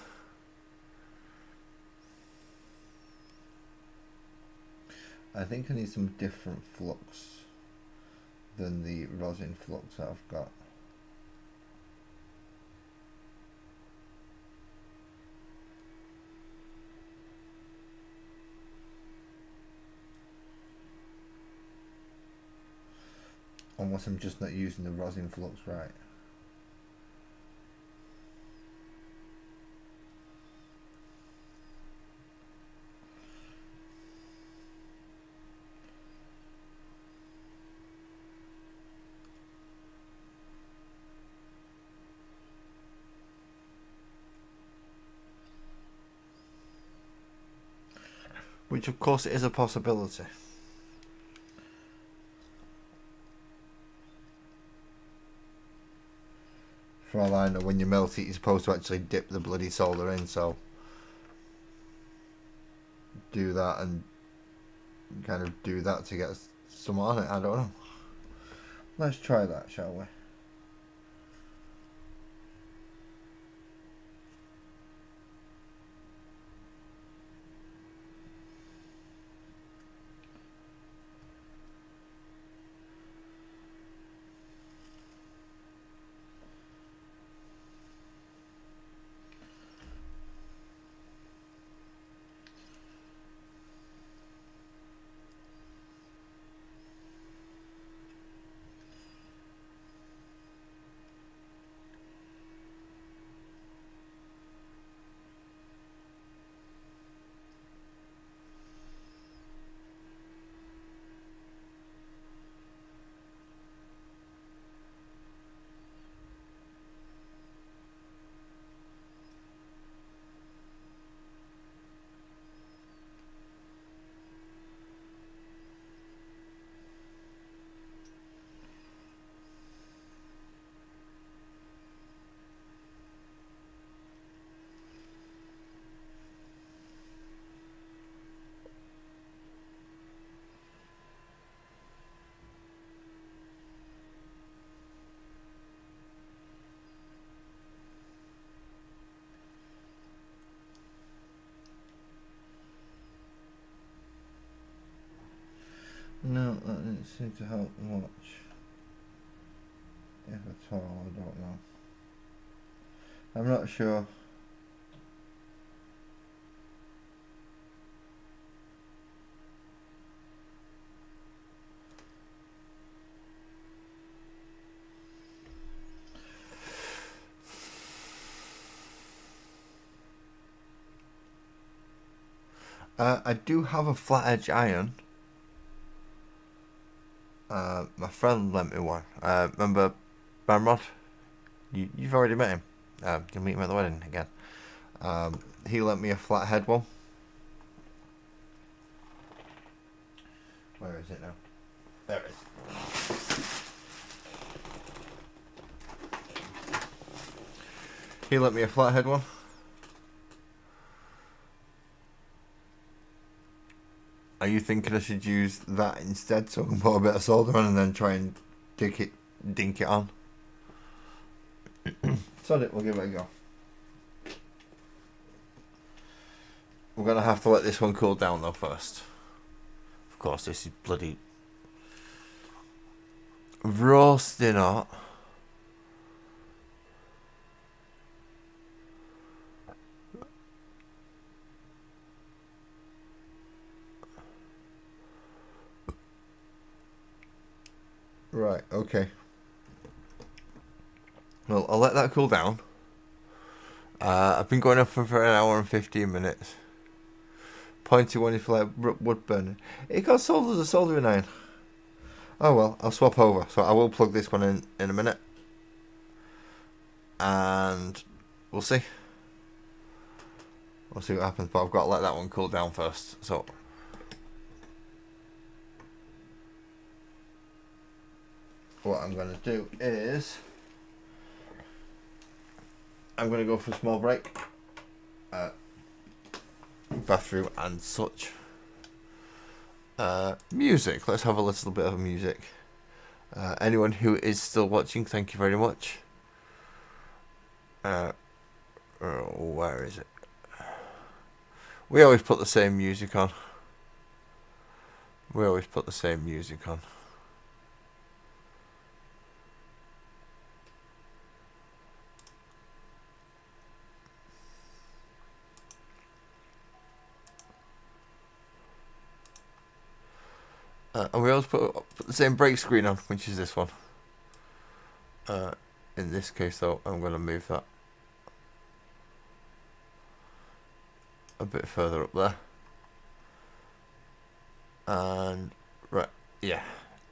I think I need some different flux than the rosin flux that I've got. Unless I'm just not using the rosin flux right. Which of course is a possibility. For all I know, when you melt it, you're supposed to actually dip the bloody solder in, so do that and kind of do that to get some on it, I don't know. Let's try that, shall we? No, that didn't seem to help much. If at all, I don't know. I'm not sure. I do have a flat edge iron. My friend lent me one. Remember Bamrod? You've already met him. You'll meet him at the wedding again. He lent me a flathead one. Where is it now? There it is. He lent me a flathead one. Are you thinking I should use that instead so I can put a bit of solder on and then try and dink it on? Sod it, we'll give it a go. We're going to have to let this one cool down though first. Of course, this is bloody roasting hot. Right, okay. Well, I'll let that cool down. I've been going up for an hour and 15 minutes. Pointy one if you like wood burning. It got sold as a soldering iron. Oh well, I'll swap over. So I will plug this one in a minute. And we'll see. We'll see what happens, but I've got to let that one cool down first. So what I'm going to do is I'm going to go for a small break. Bathroom and such. Music. Let's have a little bit of music. Anyone who is still watching, thank you very much. Where is it? We always put the same music on. And we always put the same break screen on, which is this one. In this case though, I'm going to move that a bit further up there. And right, yeah,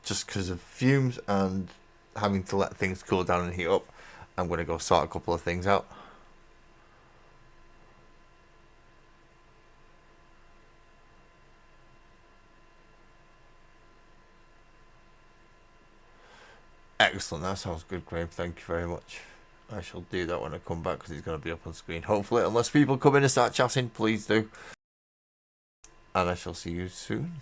just because of fumes and having to let things cool down and heat up, I'm going to go sort a couple of things out. Excellent, that sounds good, Graham. Thank you very much. I shall do that when I come back because he's going to be up on screen. Hopefully, unless people come in and start chatting, please do. And I shall see you soon.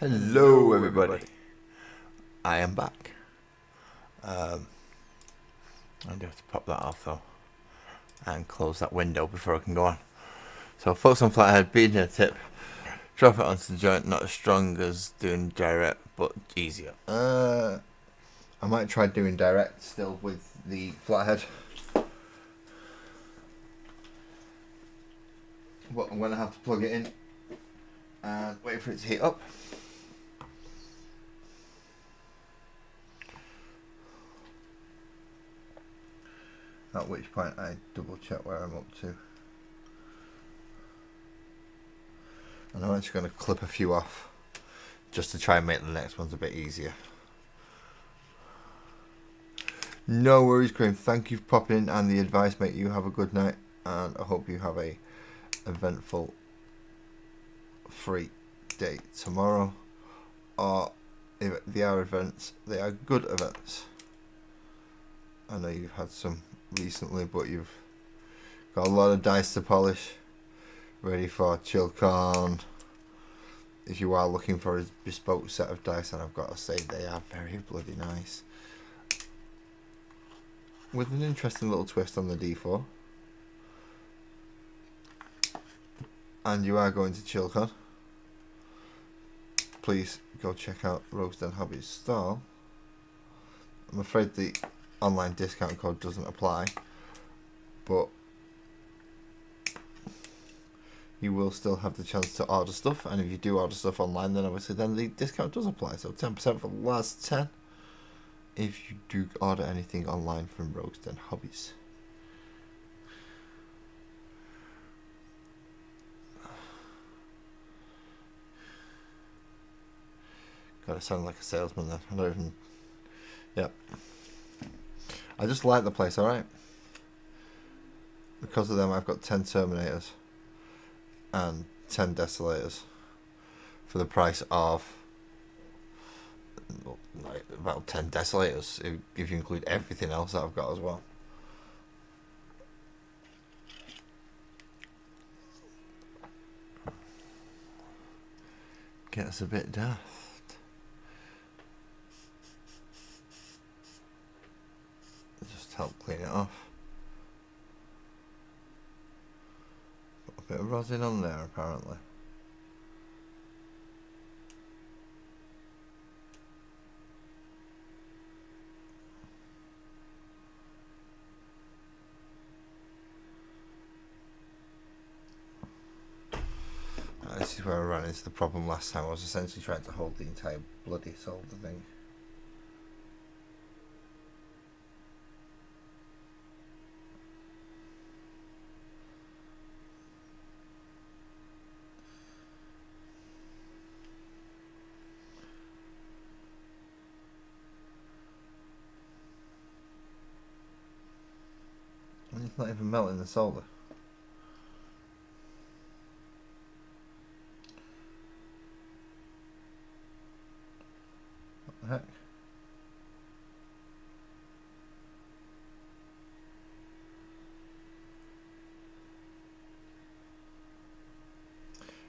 Hello everybody, I am back. I do have to pop that off though and close that window before I can go on. So focus on flathead, beating a tip, drop it onto the joint, not as strong as doing direct but easier. I might try doing direct still with the flathead, but I'm going to have to plug it in and wait for it to heat up. At which point I double check where I'm up to. And I'm actually going to clip a few off just to try and make the next ones a bit easier. No worries, Graham. Thank you for popping in and the advice, mate. You have a good night, and I hope you have a eventful free day tomorrow. Or if they are events, they are good events. I know you've had some recently, but you've got a lot of dice to polish, ready for ChillCon. If you are looking for a bespoke set of dice, and I've got to say they are very bloody nice, with an interesting little twist on the D4. And you are going to ChillCon, please go check out Roast and Hobby's stall. I'm afraid the online discount code doesn't apply, but you will still have the chance to order stuff, and if you do order stuff online, then obviously then the discount does apply, so 10% for the last 10 if you do order anything online from Roast and Hobbies. Gotta sound like a salesman then. I don't even... Yep. I just like the place, alright? Because of them, I've got 10 Terminators and 10 Desolators for the price of like about 10 Desolators if you include everything else that I've got as well. Gets a bit daft. Just help clean it off. Got a bit of rosin on there apparently. This is where I ran into the problem last time. I was essentially trying to hold the entire bloody solder thing. And it's not even melting the solder. What the heck?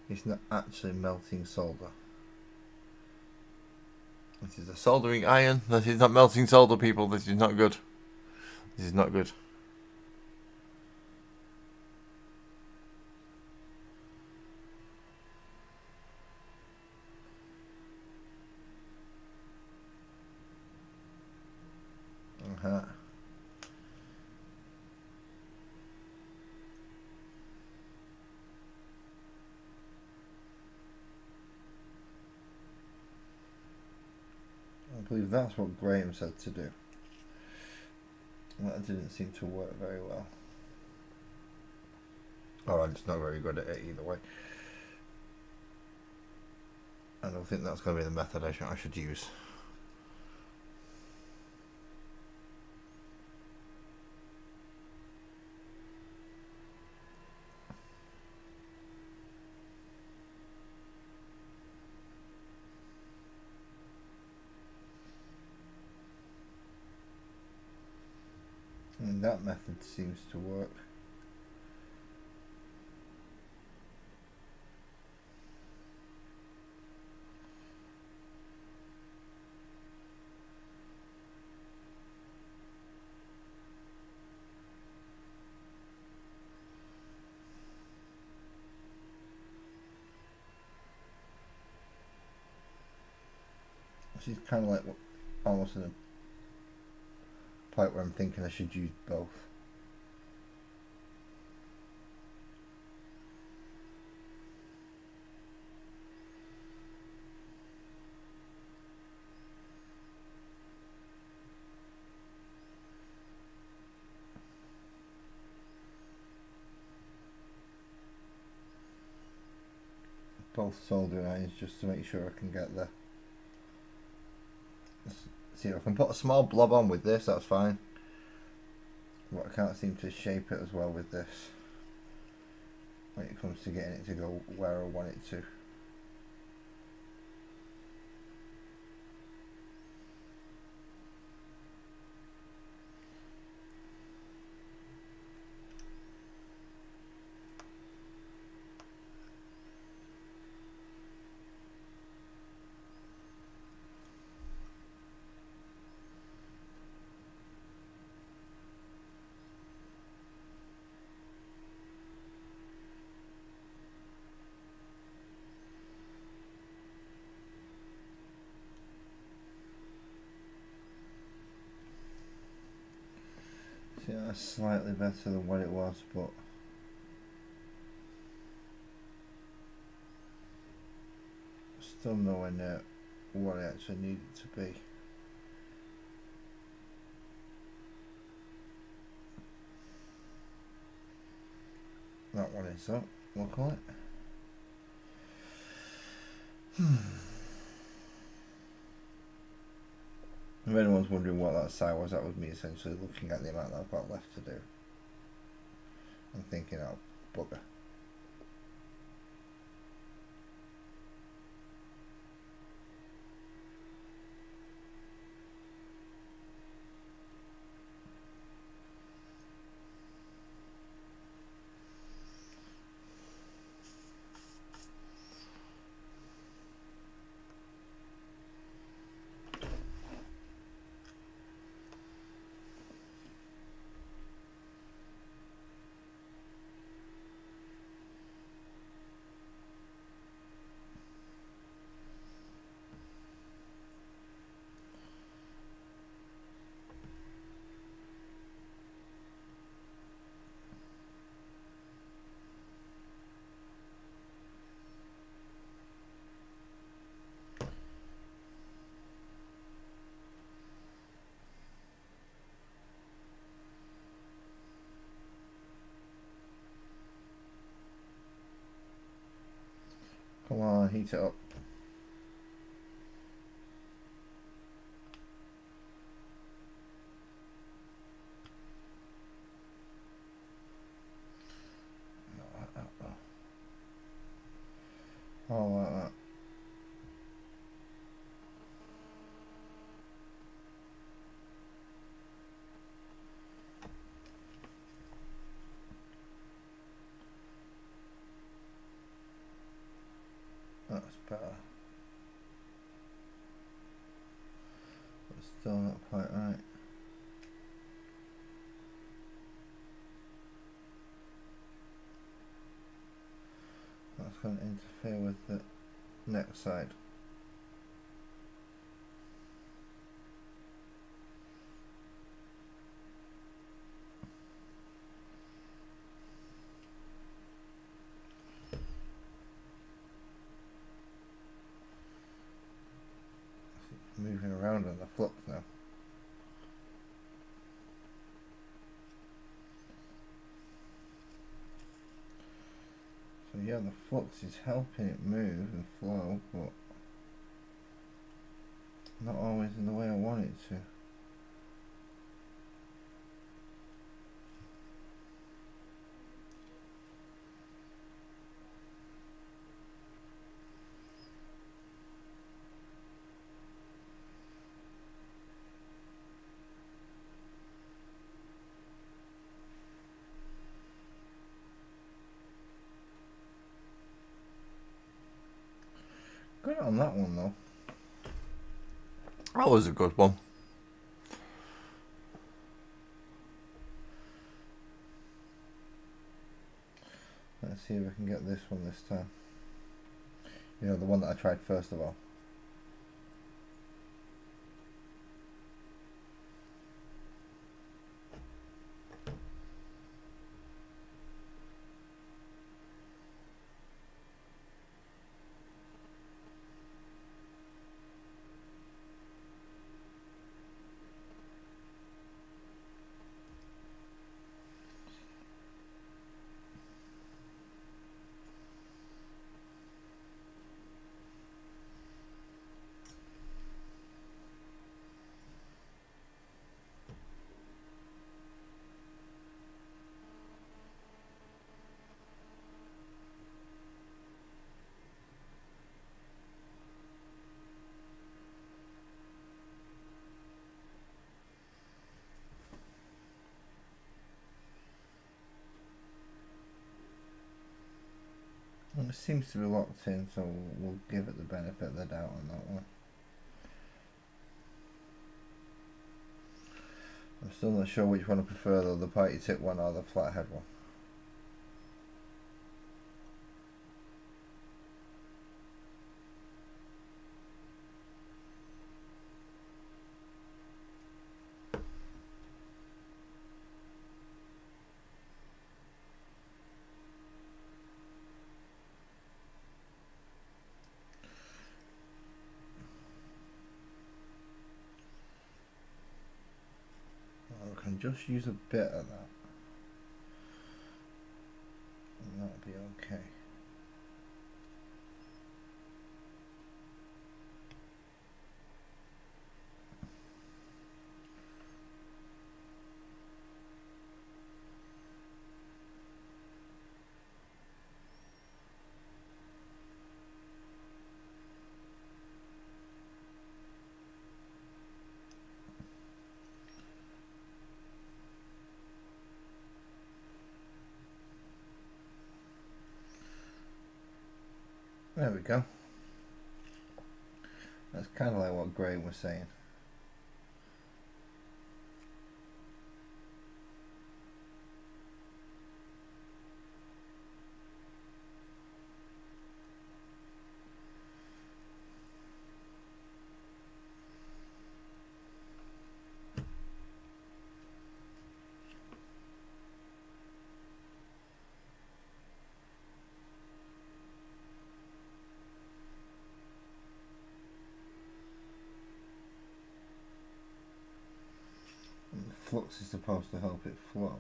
It's not actually melting solder. This is a soldering iron. This is not melting solder, people. This is not good. This is not good. Uh-huh. I believe that's what Graham said to do. That didn't seem to work very well. Or I'm just not very good at it either way. I don't think that's going to be the method I should use. And that method seems to work. She's kind of like almost in a point where I'm thinking I should use both. Both soldering irons just to make sure I can get the. See, if I can put a small blob on with this, that's fine. But I can't seem to shape it as well with this when it comes to getting it to go where I want it to. See, that's slightly better than what it was, but still nowhere near what I actually need it to be. That one is up, look on it. If anyone's wondering what that side was, that was me essentially looking at the amount that I've got left to do and thinking, oh, bugger. Come on, heat it up. Not like that though. Oh, like that. That's better. But still not quite right. That's going to interfere with the next side. Moving around on the flux now. So yeah, the flux is helping it move and flow, but not always in the way I want it to. Good on that one though. That was a good one. Let's see if I can get this one this time. You know, the one that I tried first of all. It seems to be locked in, so we'll give it the benefit of the doubt on that one. I'm still not sure which one I prefer though, the party tip one or the flathead one. I can just use a bit of that. And that'll be okay. There we go. That's kind of like what Graham was saying. Flux is supposed to help it flow.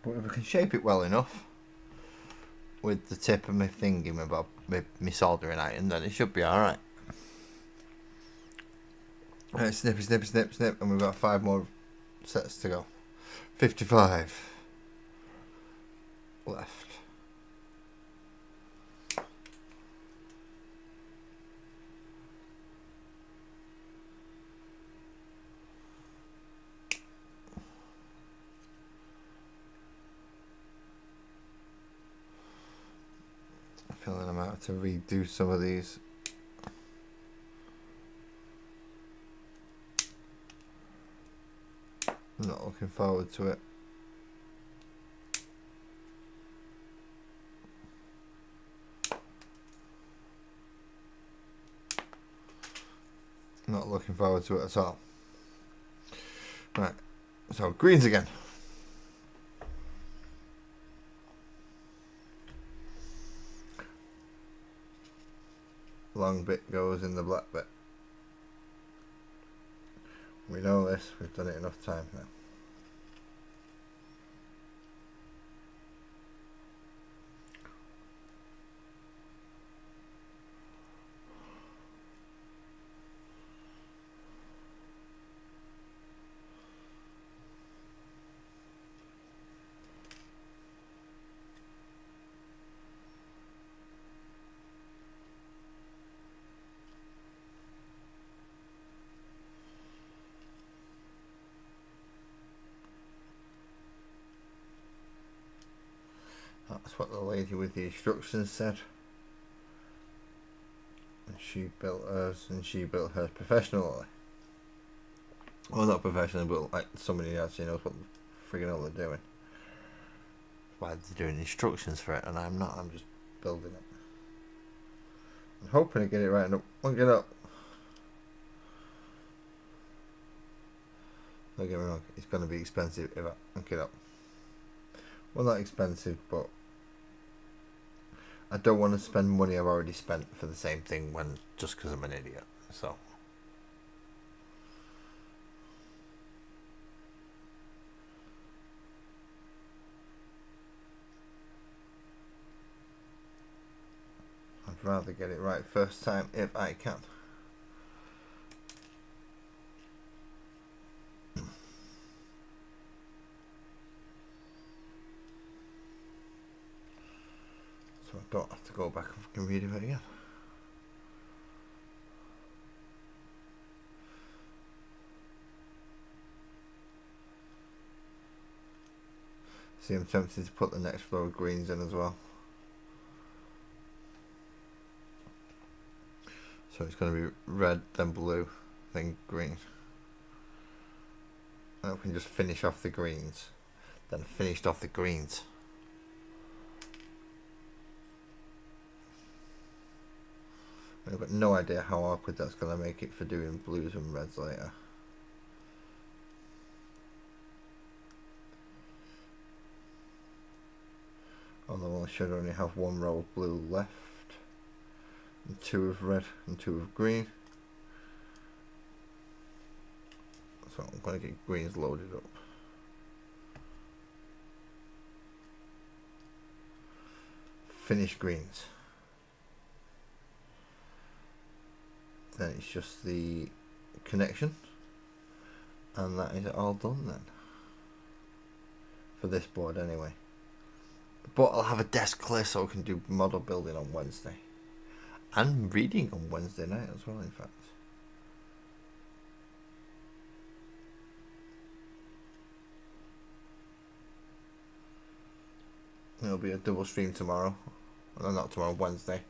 But if I can shape it well enough with the tip of my finger, my soldering iron, then it should be alright. Right, snip, snip, snip, snip, and we've got 5 more sets to go. 55 left. I'm feeling I might have to redo some of these. I'm not looking forward to it. Not looking forward to it at all. Right, so greens again. Long bit goes in the black bit. We know this, we've done it enough times now. That's what the lady with the instructions said. And she built hers, and she built hers professionally. Well, not professionally, but like somebody who actually knows what the friggin' hell they're doing. Why they're doing instructions for it, and I'm not, I'm just building it. I'm hoping to get it right. Don't get up. Don't get me wrong, it's going to be expensive if I don't get up. Well, not expensive, but I don't want to spend money I've already spent for the same thing when just because I'm an idiot. So I'd rather get it right first time if I can. don't have to go back and read it again. See, I'm tempted to put the next row of greens in as well. So it's going to be red, then blue, then green. And we can just finish off the greens. Then finished off the greens. I've got no idea how awkward that's going to make it for doing blues and reds later. Although I should only have one row of blue left, and 2 of red and 2 of green. So I'm going to get greens loaded up. Finish greens. Then it's just the connection, and that is all done then. For this board anyway. But I'll have a desk clear so I can do model building on Wednesday. And reading on Wednesday night as well, in fact. There'll be a double stream tomorrow. No, not tomorrow, Wednesday.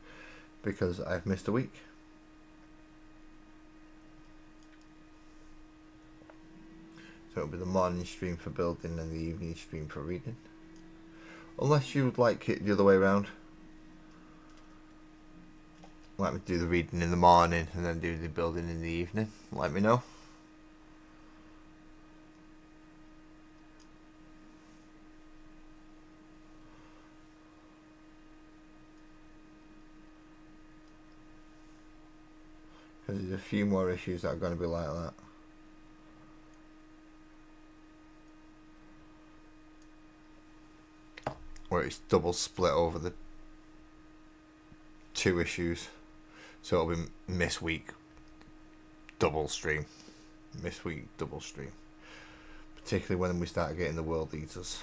Because I've missed a week. So it'll be the morning stream for building and the evening stream for reading. Unless you would like it the other way around. Like me to do the reading in the morning and then do the building in the evening. Let me know. Because there's a few more issues that are going to be like that. Where it's double split over the 2 issues. So it'll be Miss Week double stream. Miss Week double stream. Particularly when we start getting the World Eaters.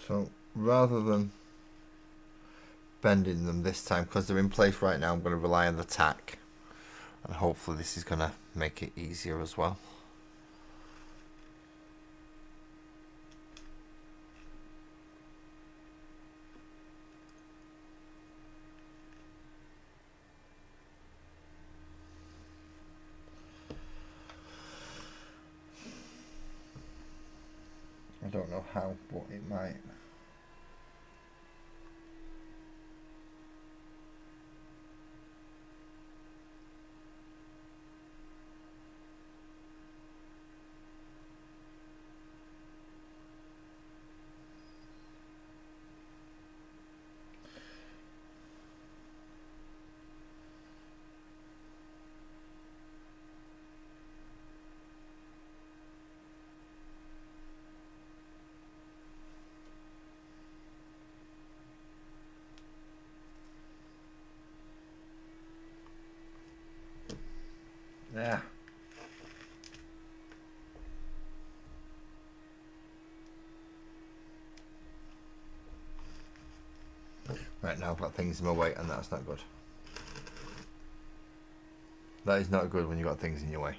So rather than bending them this time, because they're in place right now, I'm going to rely on the tack, and hopefully this is going to make it easier as well. I don't know how, but it might. Yeah. Right now I've got things in my way, and that's not good. That is not good when you've got things in your way.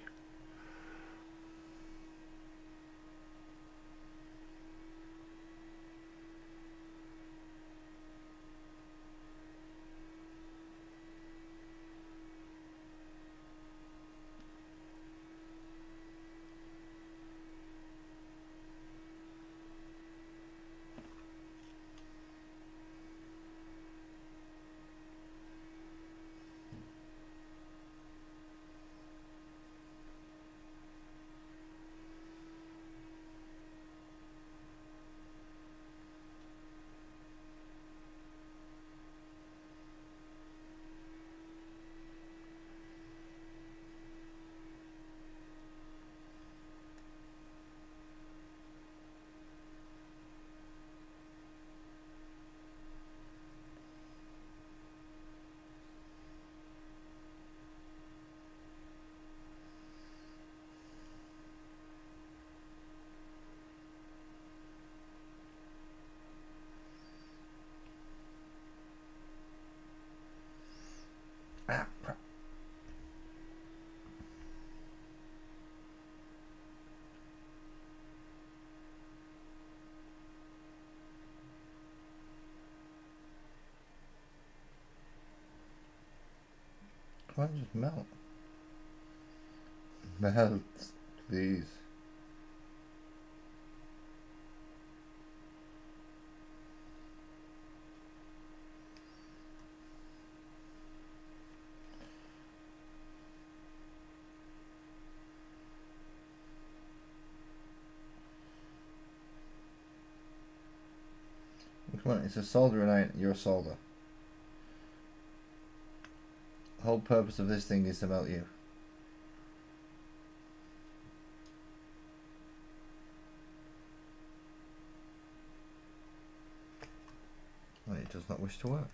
Why don't you just melt? Melt, please. Come on, it's a soldering iron. You're a solder. The whole purpose of this thing is to melt you. Well, it does not wish to work.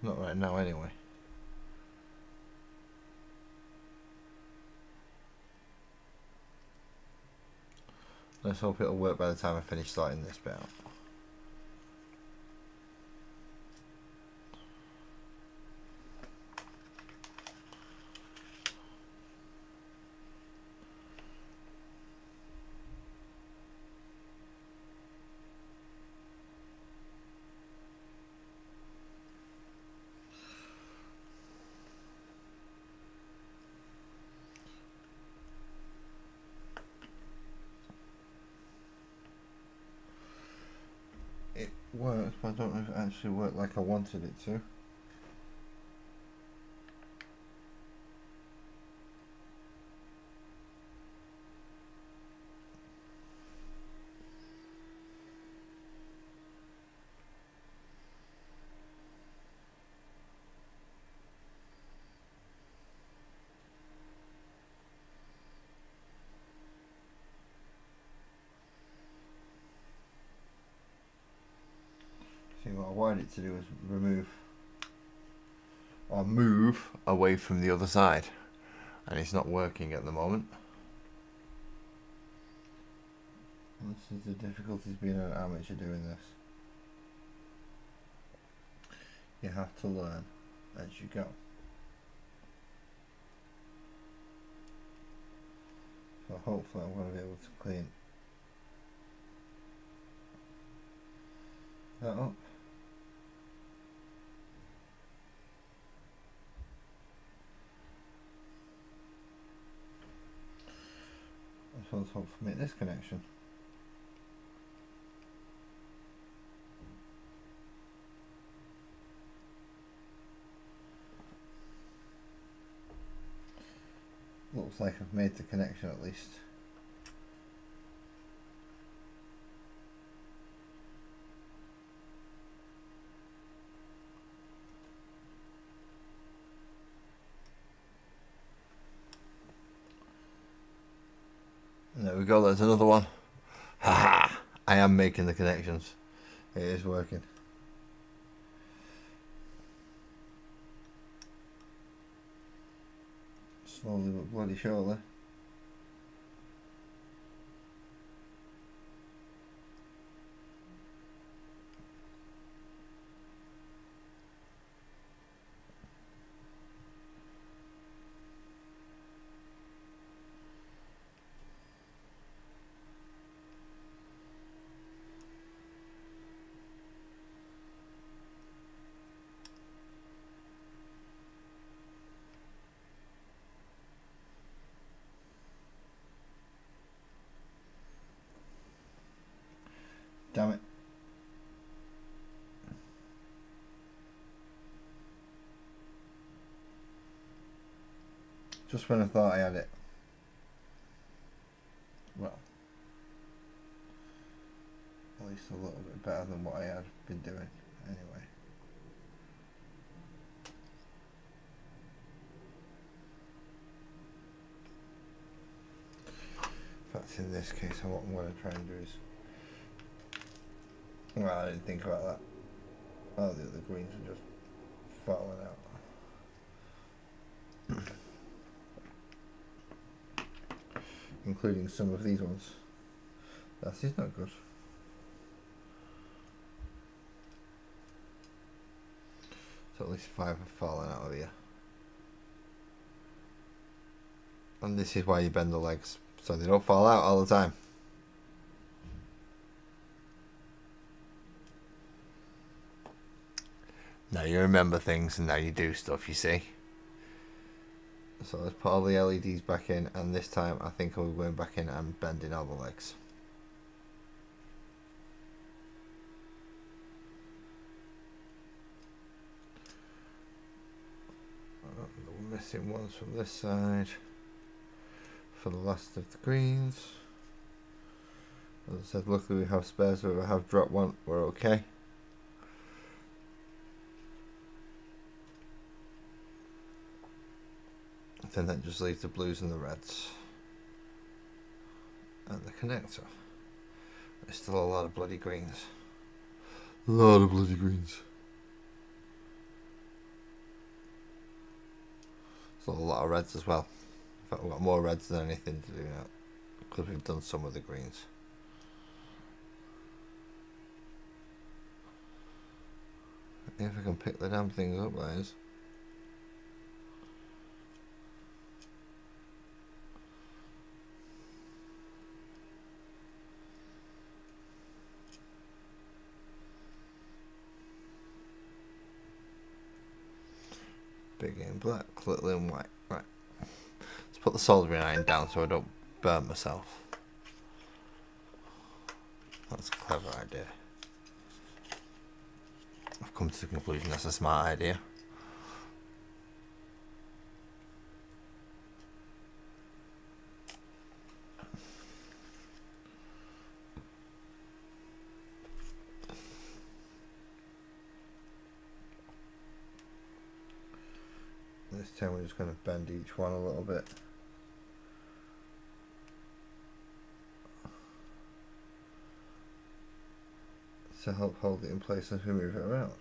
Not right now, anyway. Let's hope it'll work by the time I finish sorting this bit out. It works, but I don't know if it actually worked like I wanted it to. See, what I wanted it to do is remove or move away from the other side, and it's not working at the moment. This is the difficulties being an amateur doing this. You have to learn as you go. So hopefully I'm going to be able to clean that up. So let's hopefully make this connection. Looks like I've made the connection at least. And there we go, there's another one. Haha! I am making the connections. It is working. Slowly but bloody surely. Damn it. Just when I thought I had it. Well, at least a little bit better than what I had been doing anyway. In fact, in this case, what I'm going to try and do is... Well, I didn't think about that. Oh, the other greens are just falling out. Including some of these ones. That is not good. So at least 5 have fallen out of here. And this is why you bend the legs, so they don't fall out all the time. Now you remember things and now you do stuff, you see. So let's put all the LEDs back in, and this time I think I'll be going back in and bending all the legs. We're missing ones from this side for the last of the greens. As I said, luckily we have spares, so if I have dropped one, we're okay. Then that just leaves the blues and the reds. And the connector. There's still a lot of bloody greens. A lot of bloody greens. Still a lot of reds as well. In fact, we've got more reds than anything to do now, because we've done some of the greens. If I can pick the damn things up, guys. Big in black, little in white. Right. Let's put the soldering iron down so I don't burn myself. That's a clever idea. I've come to the conclusion that's a smart idea. This time we're just going to bend each one a little bit. To help hold it in place as we move it around.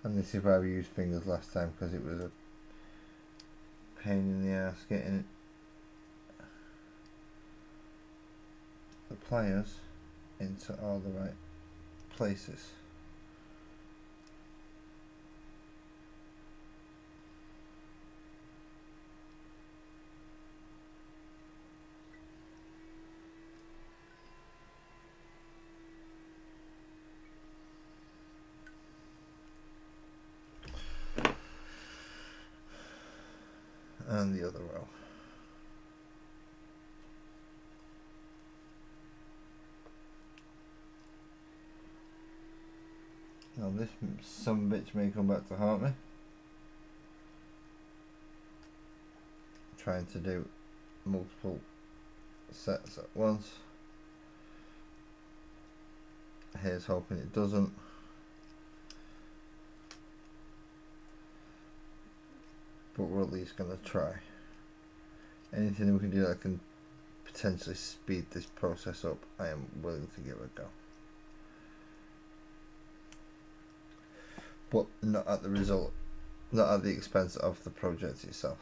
And this is why we used fingers last time, because it was a pain in the ass getting the pliers into all the right places. And the other row. Now this, some bits may come back to haunt me. Trying to do multiple sets at once. Here's hoping it doesn't. But we're at least going to try. Anything we can do that can potentially speed this process up, I am willing to give a go. But not at the result, not at the expense of the project itself.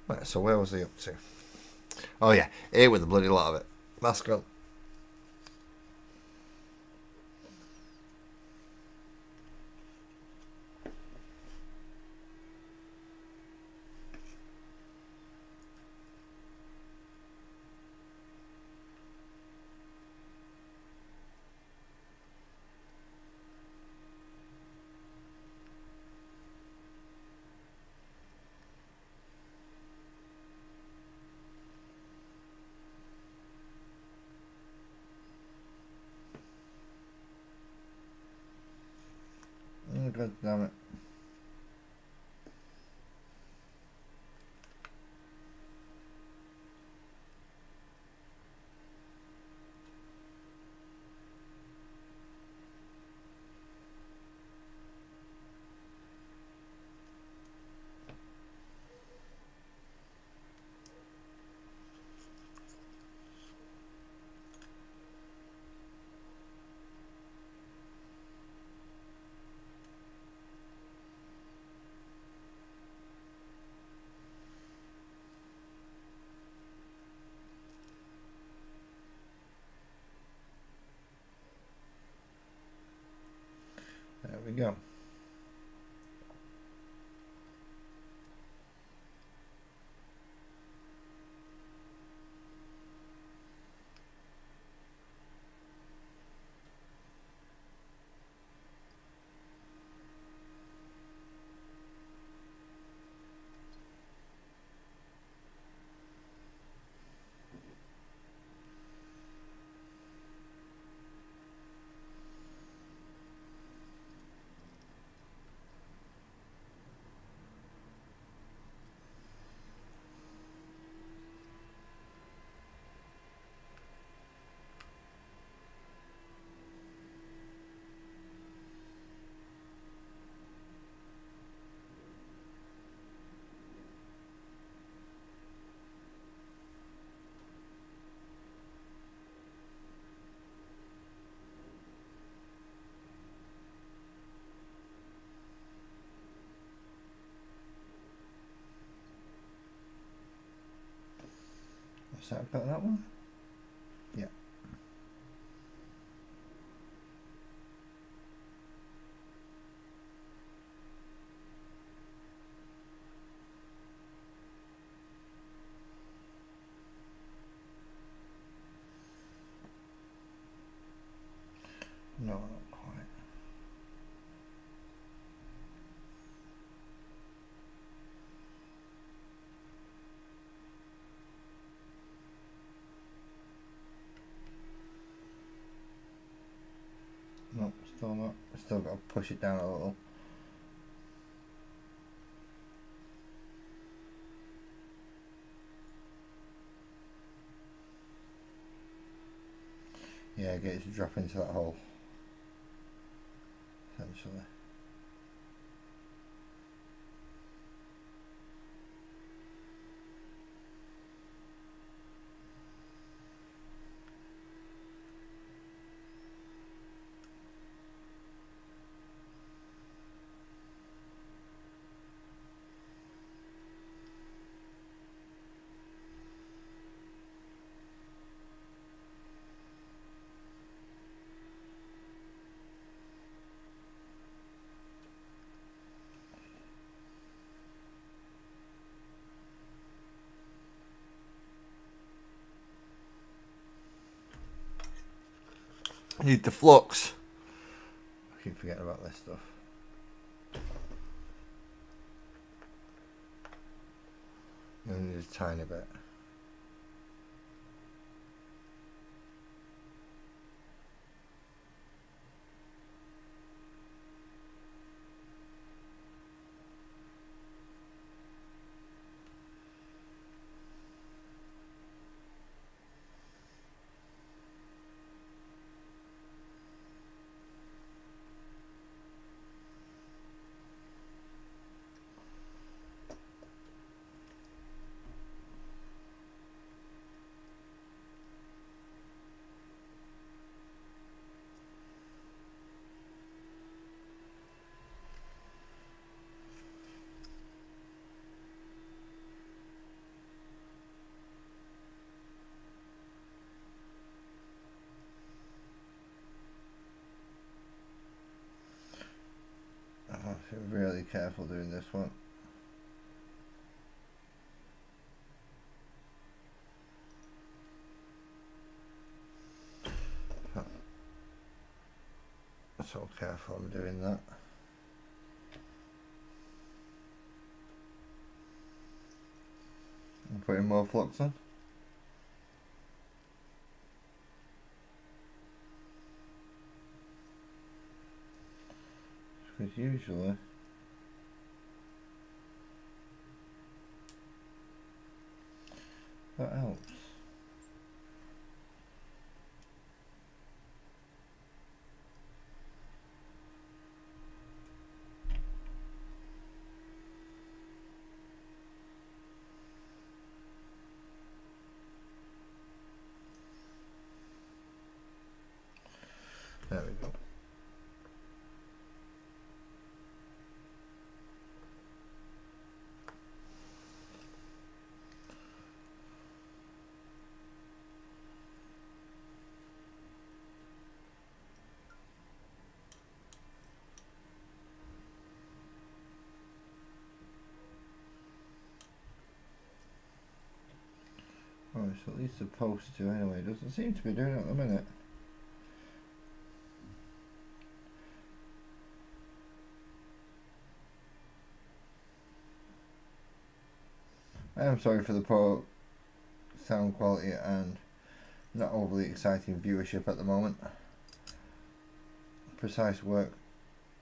Right, so where was he up to? Oh yeah, here with the bloody lot of it. Mask on. Oh, God damn it. we go. Is that about that one? Yeah. No, not quite. No, still not. Still got to push it down a little. Yeah, get it to drop into that hole. Essentially. I need the flux. I keep forgetting about this stuff. You only need a tiny bit. I have to be really careful doing this one. So careful I'm doing that. I'm putting more flux on. Because usually that helps. There we go. It's at least supposed to anyway. It doesn't seem to be doing it at the minute. I am sorry for the poor sound quality and not overly exciting viewership at the moment. Precise work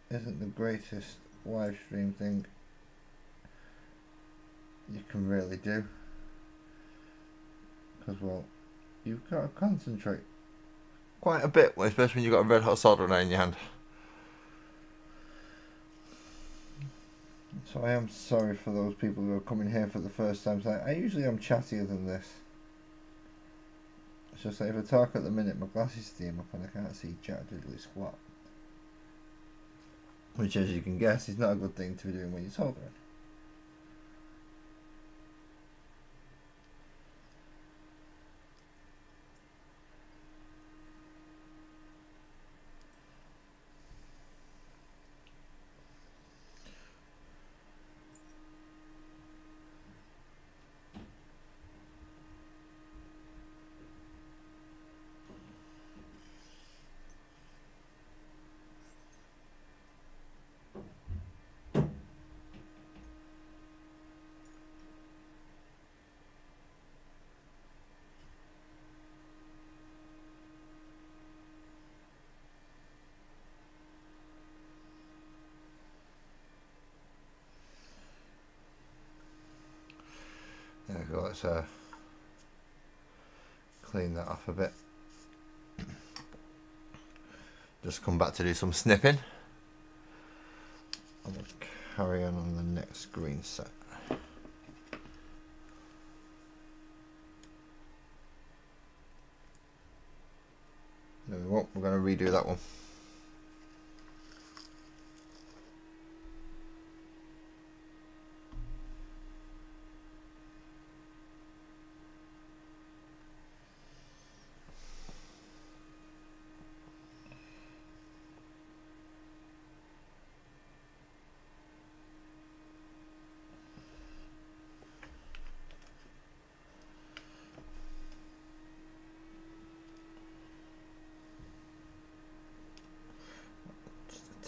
isn't the greatest live stream thing you can really do, because, well, you've got to concentrate quite a bit, especially when you've got a red hot soldering iron in your hand. So I am sorry for those people who are coming here for the first time. So I usually am chattier than this. It's just that if I talk at the minute, my glasses steam up and I can't see jack diddly squat. Which, as you can guess, is not a good thing to be doing when you're soldering. There we go, let's clean that off a bit. Just come back to do some snipping. And we'll carry on the next green set. No, we won't, we're going to redo that one.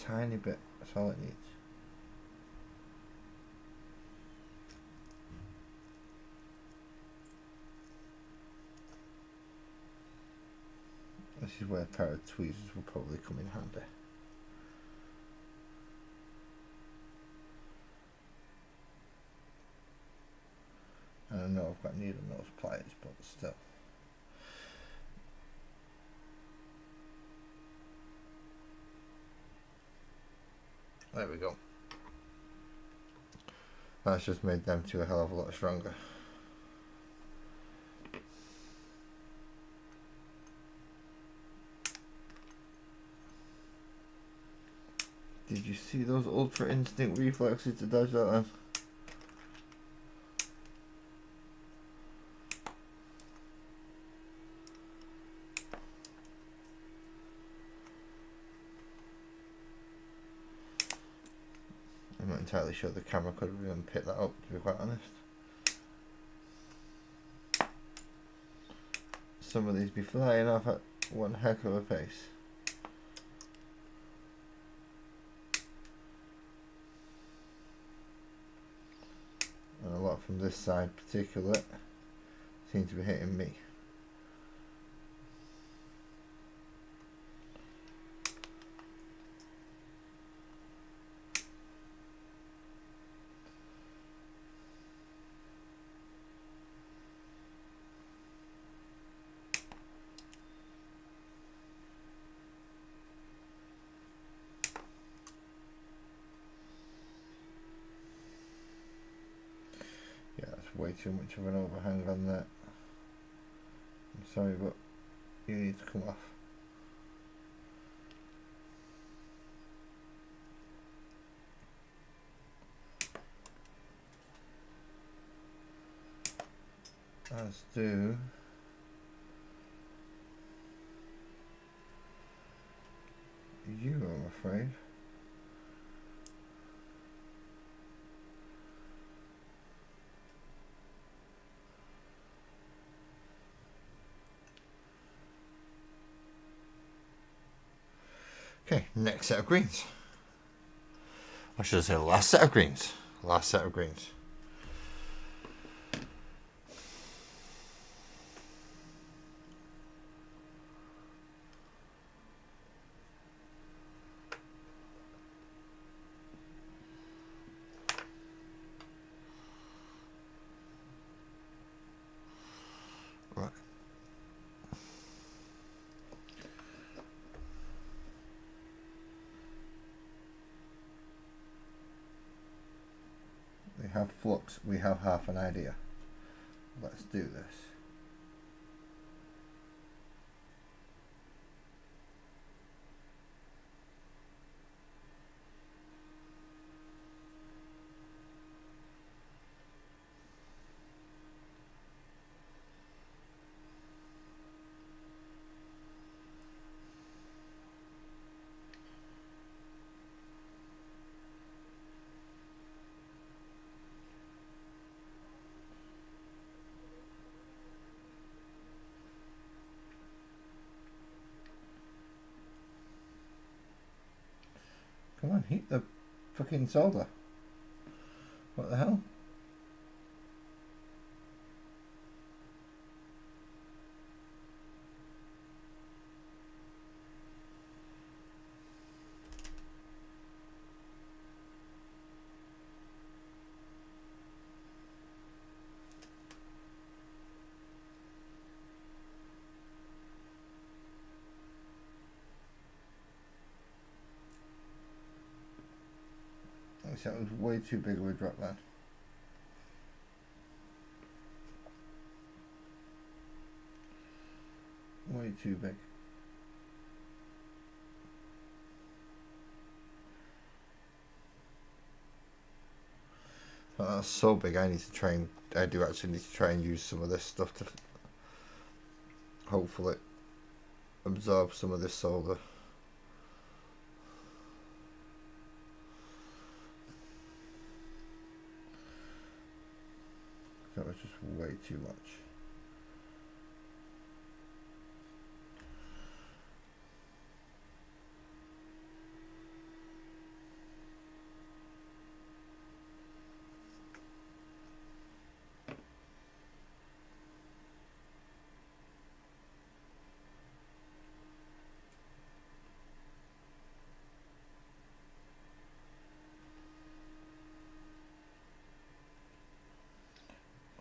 Tiny bit, that's all it needs. This is where a pair of tweezers will probably come in handy. And I know I've got needle nose pliers, but still. There we go. That's just made them two a hell of a lot stronger. Did you see those ultra instinct reflexes to dodge that then? I'm not entirely sure the camera could have even picked that up, to be quite honest. Some of these be flying off at one heck of a pace. And a lot from this side particularly seem to be hitting me. Way too much of an overhang on that. I'm sorry, but you need to come off. As do you, I'm afraid. Okay, next set of greens. I should have said last set of greens. Last set of greens. Right. We have flux, we have half an idea. Let's do this. Come on, heat the fucking solder. What the hell? That was way too big of a drop, man. Way too big. Oh, that's so big. I do actually need to try and use some of this stuff to hopefully absorb some of this solder. That was just way too much.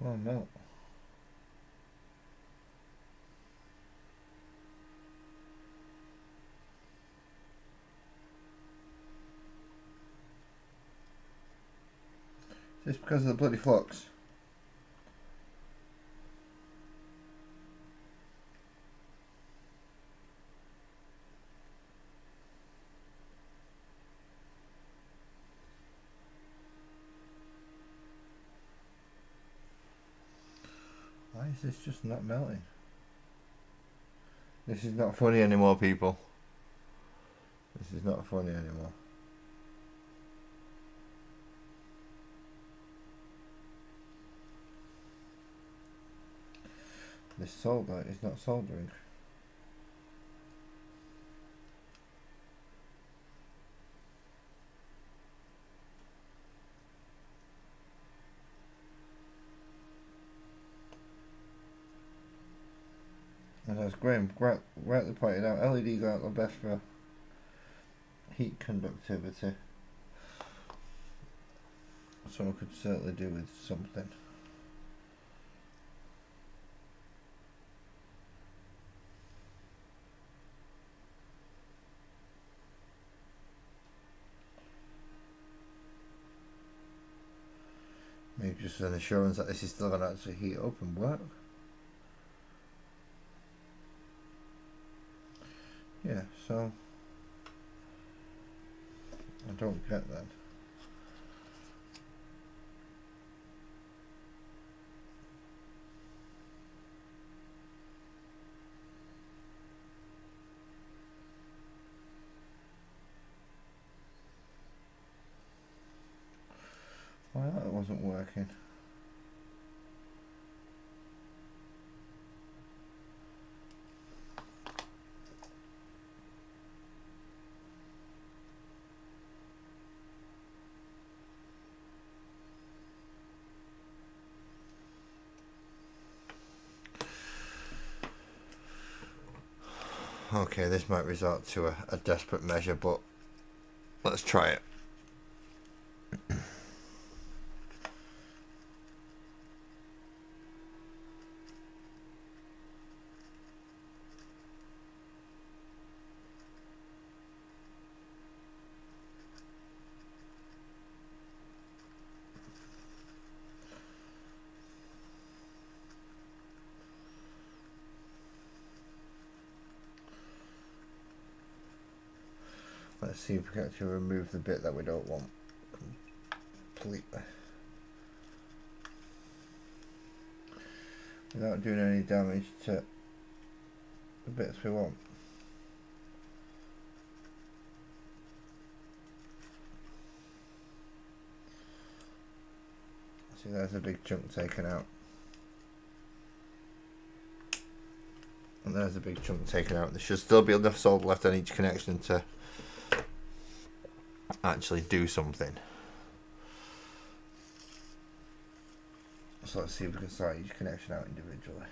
Oh no. Just because of the bloody flux. Why is this just not melting? This is not funny anymore, people. This is not funny anymore. This solder is not soldering. And as Graham rightly pointed out, LEDs aren't the best for heat conductivity. So I could certainly do with something. Maybe just an assurance that this is still going to actually heat up and work. Yeah, so I don't get that. Why that wasn't working? Okay, this might resort to a desperate measure, but let's try it. Let's see if we can actually remove the bit that we don't want completely without doing any damage to the bits we want. See, there's a big chunk taken out. And there's a big chunk taken out. There should still be enough solder left on each connection to actually do something. So let's see if we can sort each connection out individually.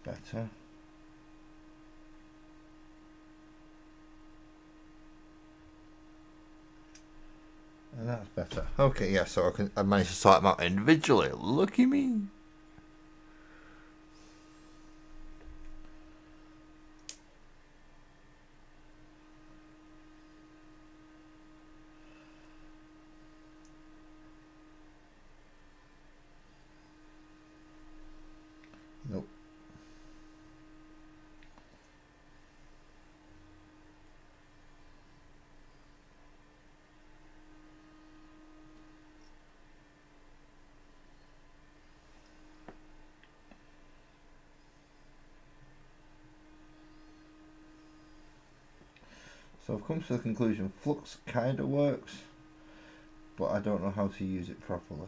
That's better. And that's better. Okay, yeah, so I managed to sort them out individually. Lucky me. Nope. So I've come to the conclusion flux kind of works, but I don't know how to use it properly.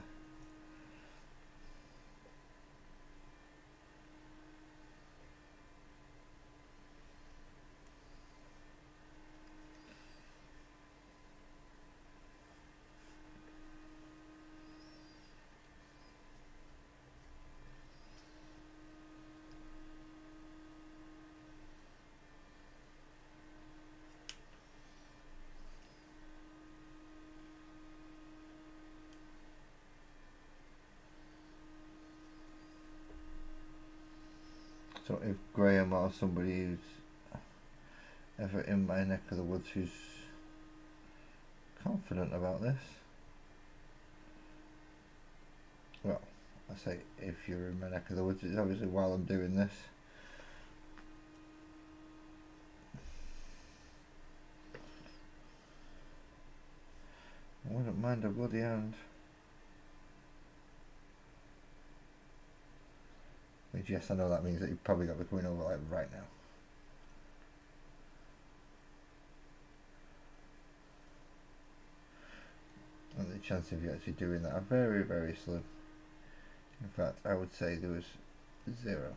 So if Graham or somebody who's ever in my neck of the woods who's confident about this, well, I say if you're in my neck of the woods, it's obviously while I'm doing this. I wouldn't mind a bloody hand. Which, yes, I know that means that you've probably got to be coming over like right now. And the chance of you actually doing that are very, very slim. In fact, I would say there was 0.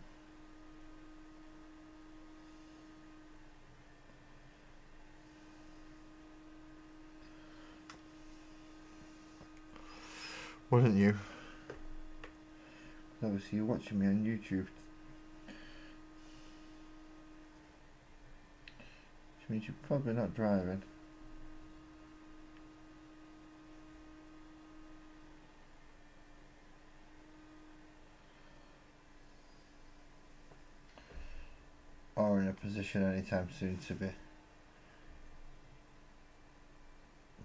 Wouldn't you? Obviously you're watching me on YouTube, which means you're probably not driving. Or in a position anytime soon to be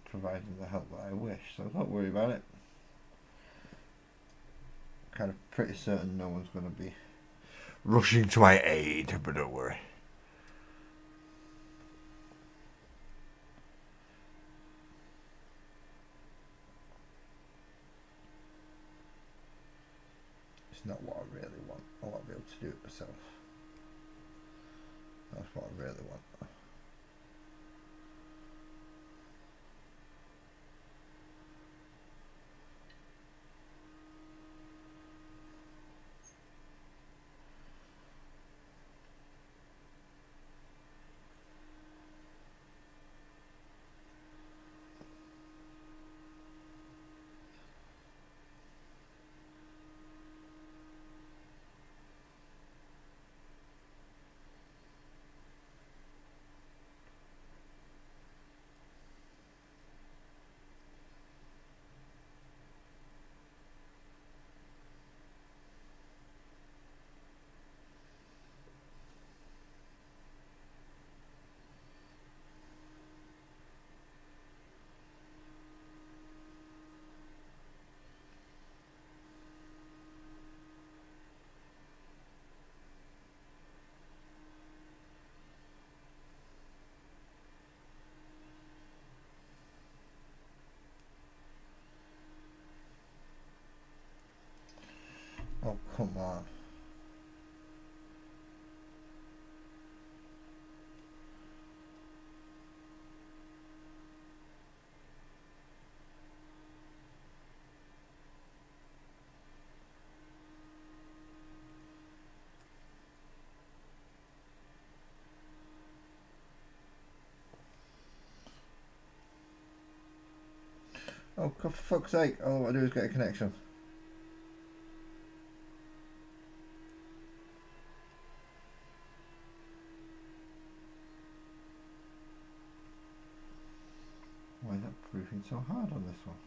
providing the help that I wish, so don't worry about it. Kind of pretty certain no one's going to be rushing to my aid, but don't worry. It's not what I really want. I want to be able to do it myself. That's what I really want. come on. Oh, for fuck's sake, all I do is get a connection. Why is that proofing so hard on this one?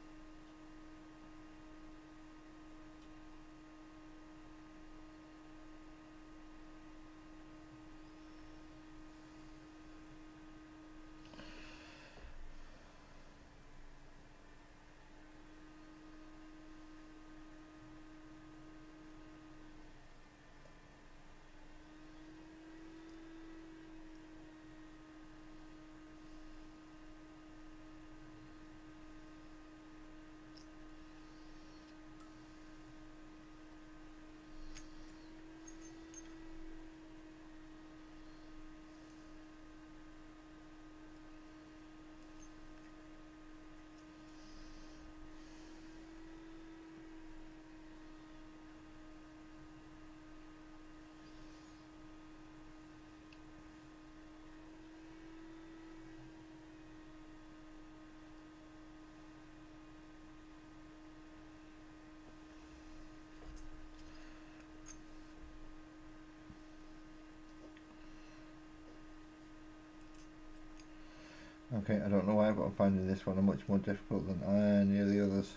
Okay, I don't know why, but I'm finding this one much more difficult than any of the others.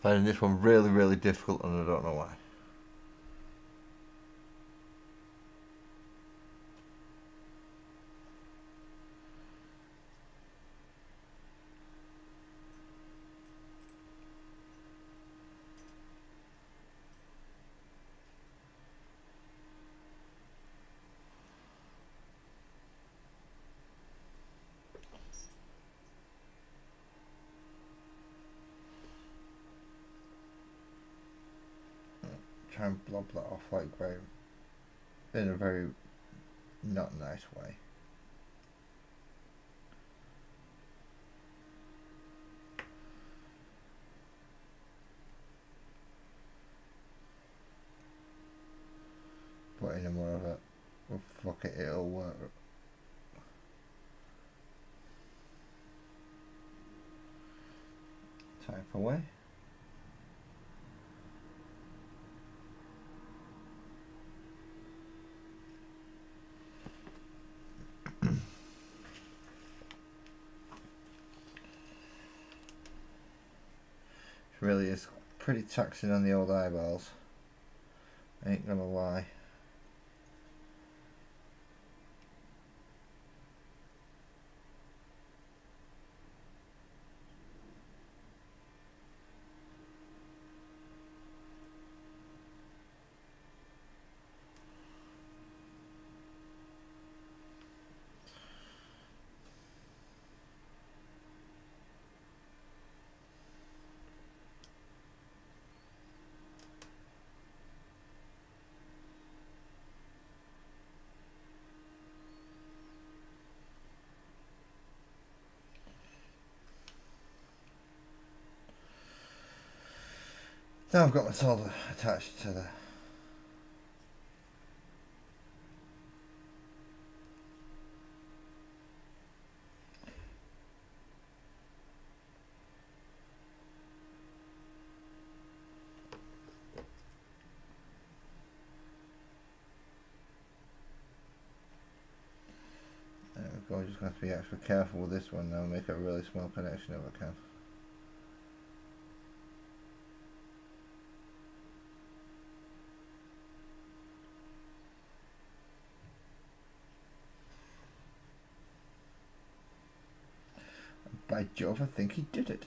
Finding this one really, really difficult, and I don't know why. Try and blob that off like in a very not nice way. But in a more of a, well, fuck it, it'll work. Type away. Really is pretty taxing on the old eyeballs. I ain't gonna lie. Now I've got my solder attached to the there we go. I'm just going to have to be extra careful with this one now, make a really small connection if I can. By Jove, I think he did it.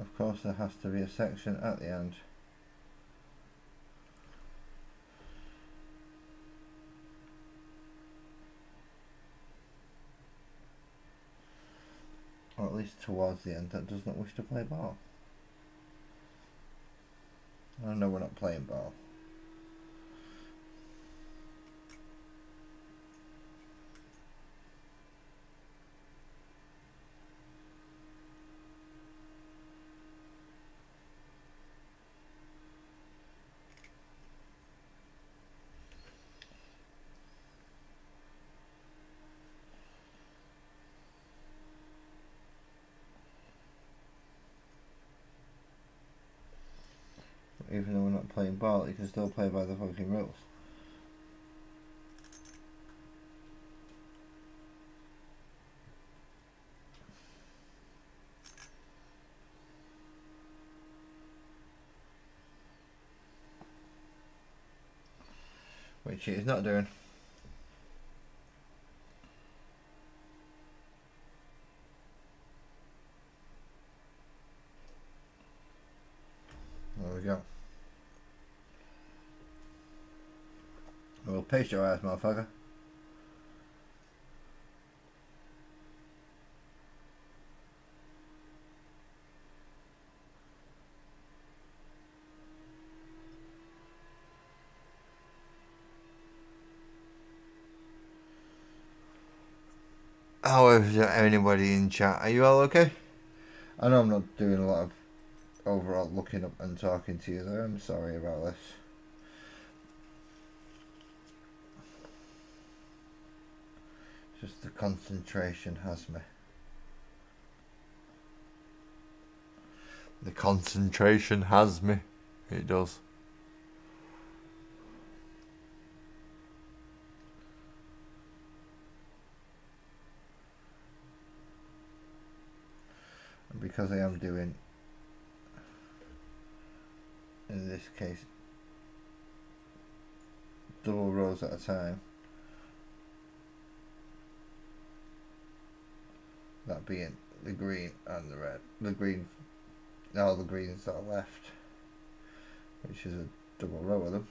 Of course there has to be a section at the end. Or at least towards the end, that does not wish to play ball. Oh no, we're not playing ball. Even though we're not playing ball, you can still play by the fucking rules. Which he is not doing. There we go. We'll pace your ass, motherfucker. How is anybody in chat? Are you all okay? I know I'm not doing a lot of overall looking up and talking to you there. I'm sorry about this. Just the concentration has me. The concentration has me. It does. And because I am doing, in this case, double rows at a time, that being the green and the red, the green, all the greens that are left, which is a double row of them.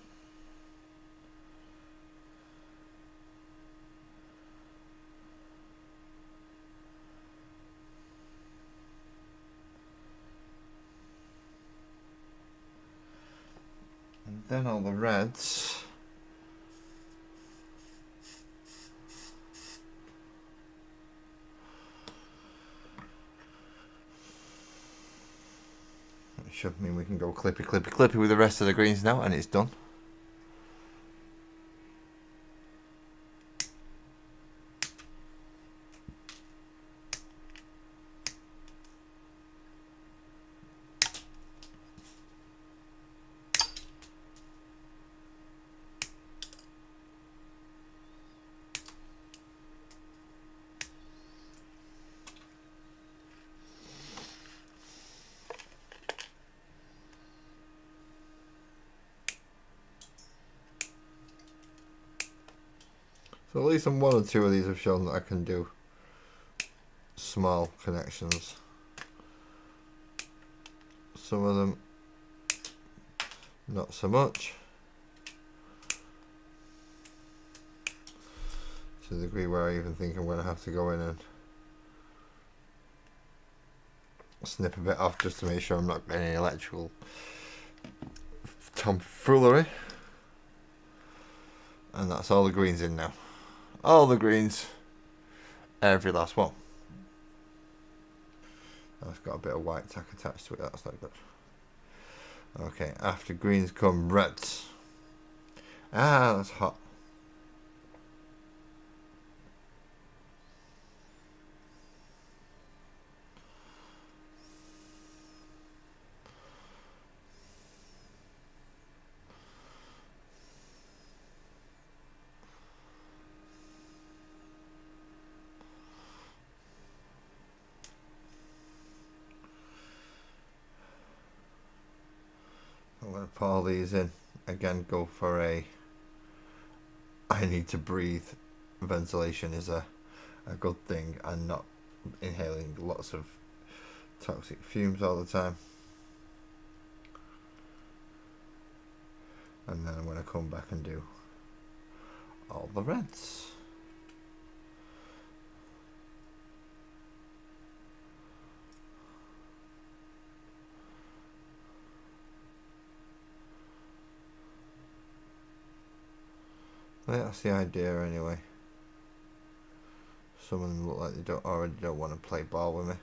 And then all the reds. It should mean we can go clippy, clippy, clippy with the rest of the greens now, and it's done. So at least on one or two of these have shown that I can do small connections. Some of them not so much. To the degree where I even think I'm going to have to go in and snip a bit off just to make sure I'm not getting any electrical tomfoolery. And that's all the greens in now. All the greens. Every last one. That's got a bit of white tack attached to it. That's not good. Okay, after greens come reds. Ah, that's hot. I'm going to put all these in. Again, go for a I need to breathe. Ventilation is a good thing, and not inhaling lots of toxic fumes all the time. And then I'm going to come back and do all the reds. Well, that's the idea anyway. Some of them look like they already don't want to play ball with me.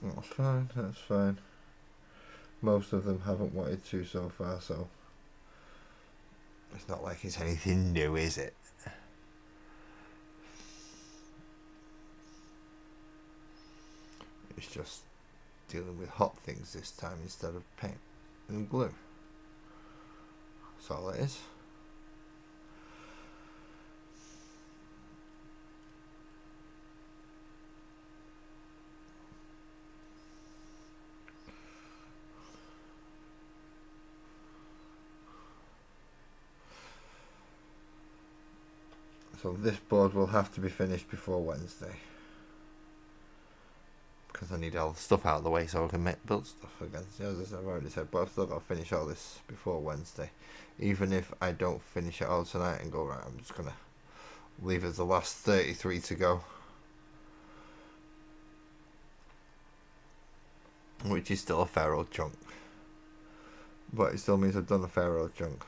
That's fine, that's fine. Most of them haven't wanted to so far, so it's not like it's anything new, is it? It's just dealing with hot things this time instead of paint and glue. That's all it is. So this board will have to be finished before Wednesday, because I need all the stuff out of the way so I can build stuff again. As I've already said, but I've still got to finish all this before Wednesday. Even if I don't finish it all tonight and go, right, I'm just going to leave as the last 33 to go. Which is still a fair old chunk. But it still means I've done a fair old chunk.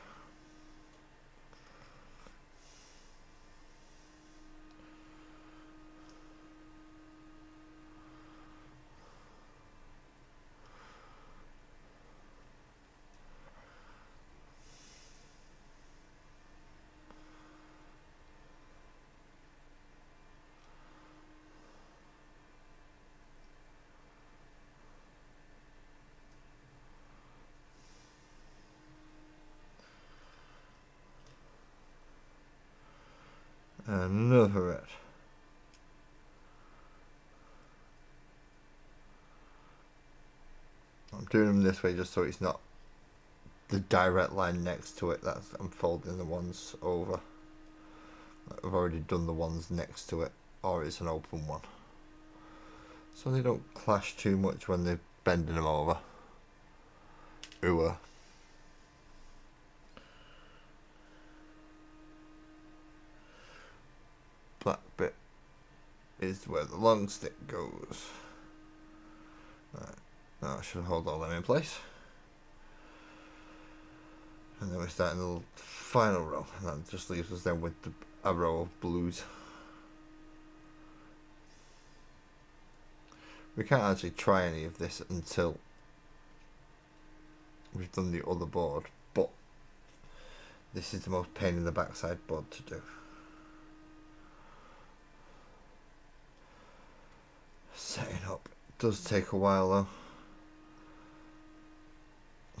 Another red. I'm doing them this way just so it's not the direct line next to it. I'm folding the ones over. I've already done the ones next to it, or it's an open one, so they don't clash too much when they're bending them over. Ooh. Black bit is where the long stick goes. Right, now I should hold all them in place. And then we're starting the final row, and that just leaves us then with a row of blues. We can't actually try any of this until we've done the other board, but this is the most pain in the backside board to do. Setting up does take a while though.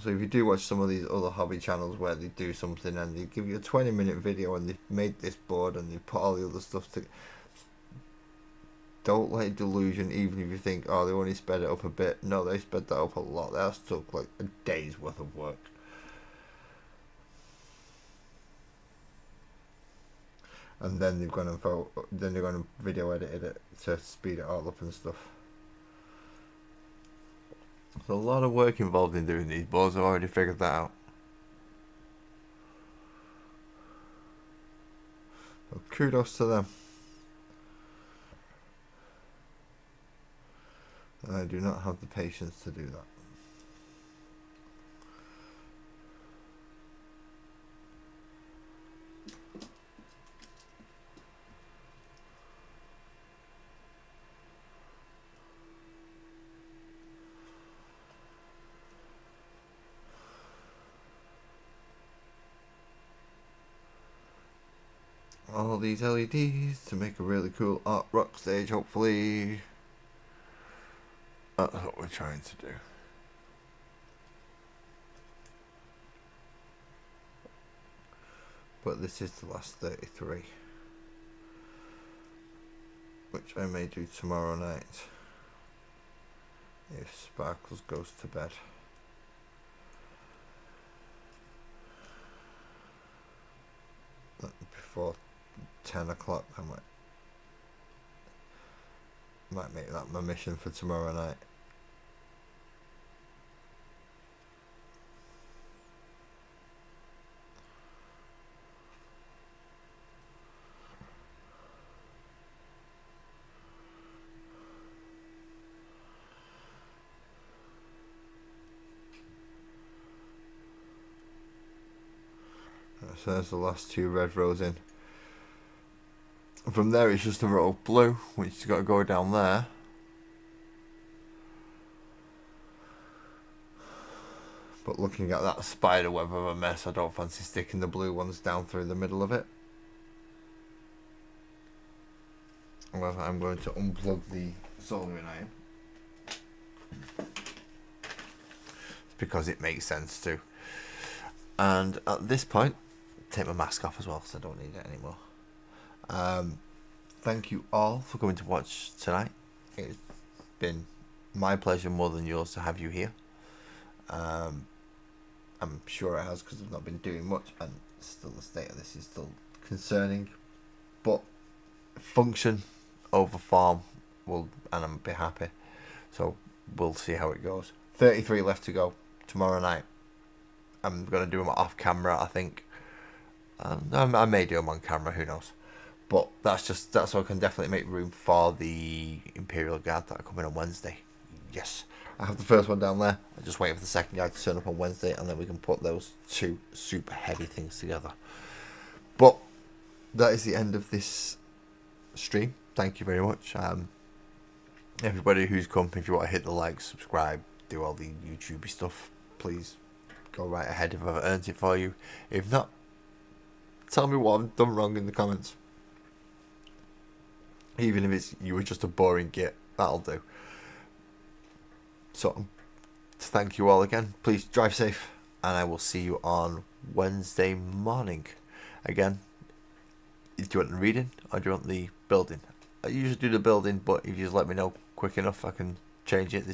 So if you do watch some of these other hobby channels where they do something and they give you a 20-minute video and they've made this board and they put all the other stuff to, don't let delusion, even if you think, oh, they only sped it up a bit. No, they sped that up a lot. That took like a day's worth of work. And then they've gone and video edited it to speed it all up and stuff. There's a lot of work involved in doing these boards. I've already figured that out. So kudos to them. I do not have the patience to do that. All these LEDs to make a really cool art rock stage, hopefully. That's what we're trying to do. But this is the last 33, which I may do tomorrow night if Sparkles goes to bed. Before 10 o'clock, I might. Might make that my mission for tomorrow night. So there's the last 2 red rows in. From there it's just a row of blue, which has got to go down there. But looking at that spider web of a mess, I don't fancy sticking the blue ones down through the middle of it. However, I'm going to unplug the soldering iron. It's because it makes sense to. And at this point, take my mask off as well, because I don't need it anymore. Thank you all for coming to watch tonight. It's been my pleasure more than yours to have you here. I'm sure it has, because I've not been doing much, and still the state of this is still concerning. But function over form will, and I'm a bit happy. So we'll see how it goes. 33 left to go tomorrow night. I'm going to do them off camera, I think. I may do them on camera, who knows. But that's so I can definitely make room for the Imperial Guard that are coming on Wednesday. Yes. I have the first one down there. I'm just waiting for the second guy to turn up on Wednesday, and then we can put those 2 super heavy things together. But that is the end of this stream. Thank you very much. Everybody who's come, if you want to hit the like, subscribe, do all the YouTubey stuff, please go right ahead if I've earned it for you. If not, tell me what I've done wrong in the comments. Even if you were just a boring git, that'll do. So, thank you all again. Please drive safe, and I will see you on Wednesday morning. Again, do you want the reading or do you want the building? I usually do the building, but if you just let me know quick enough, I can change it.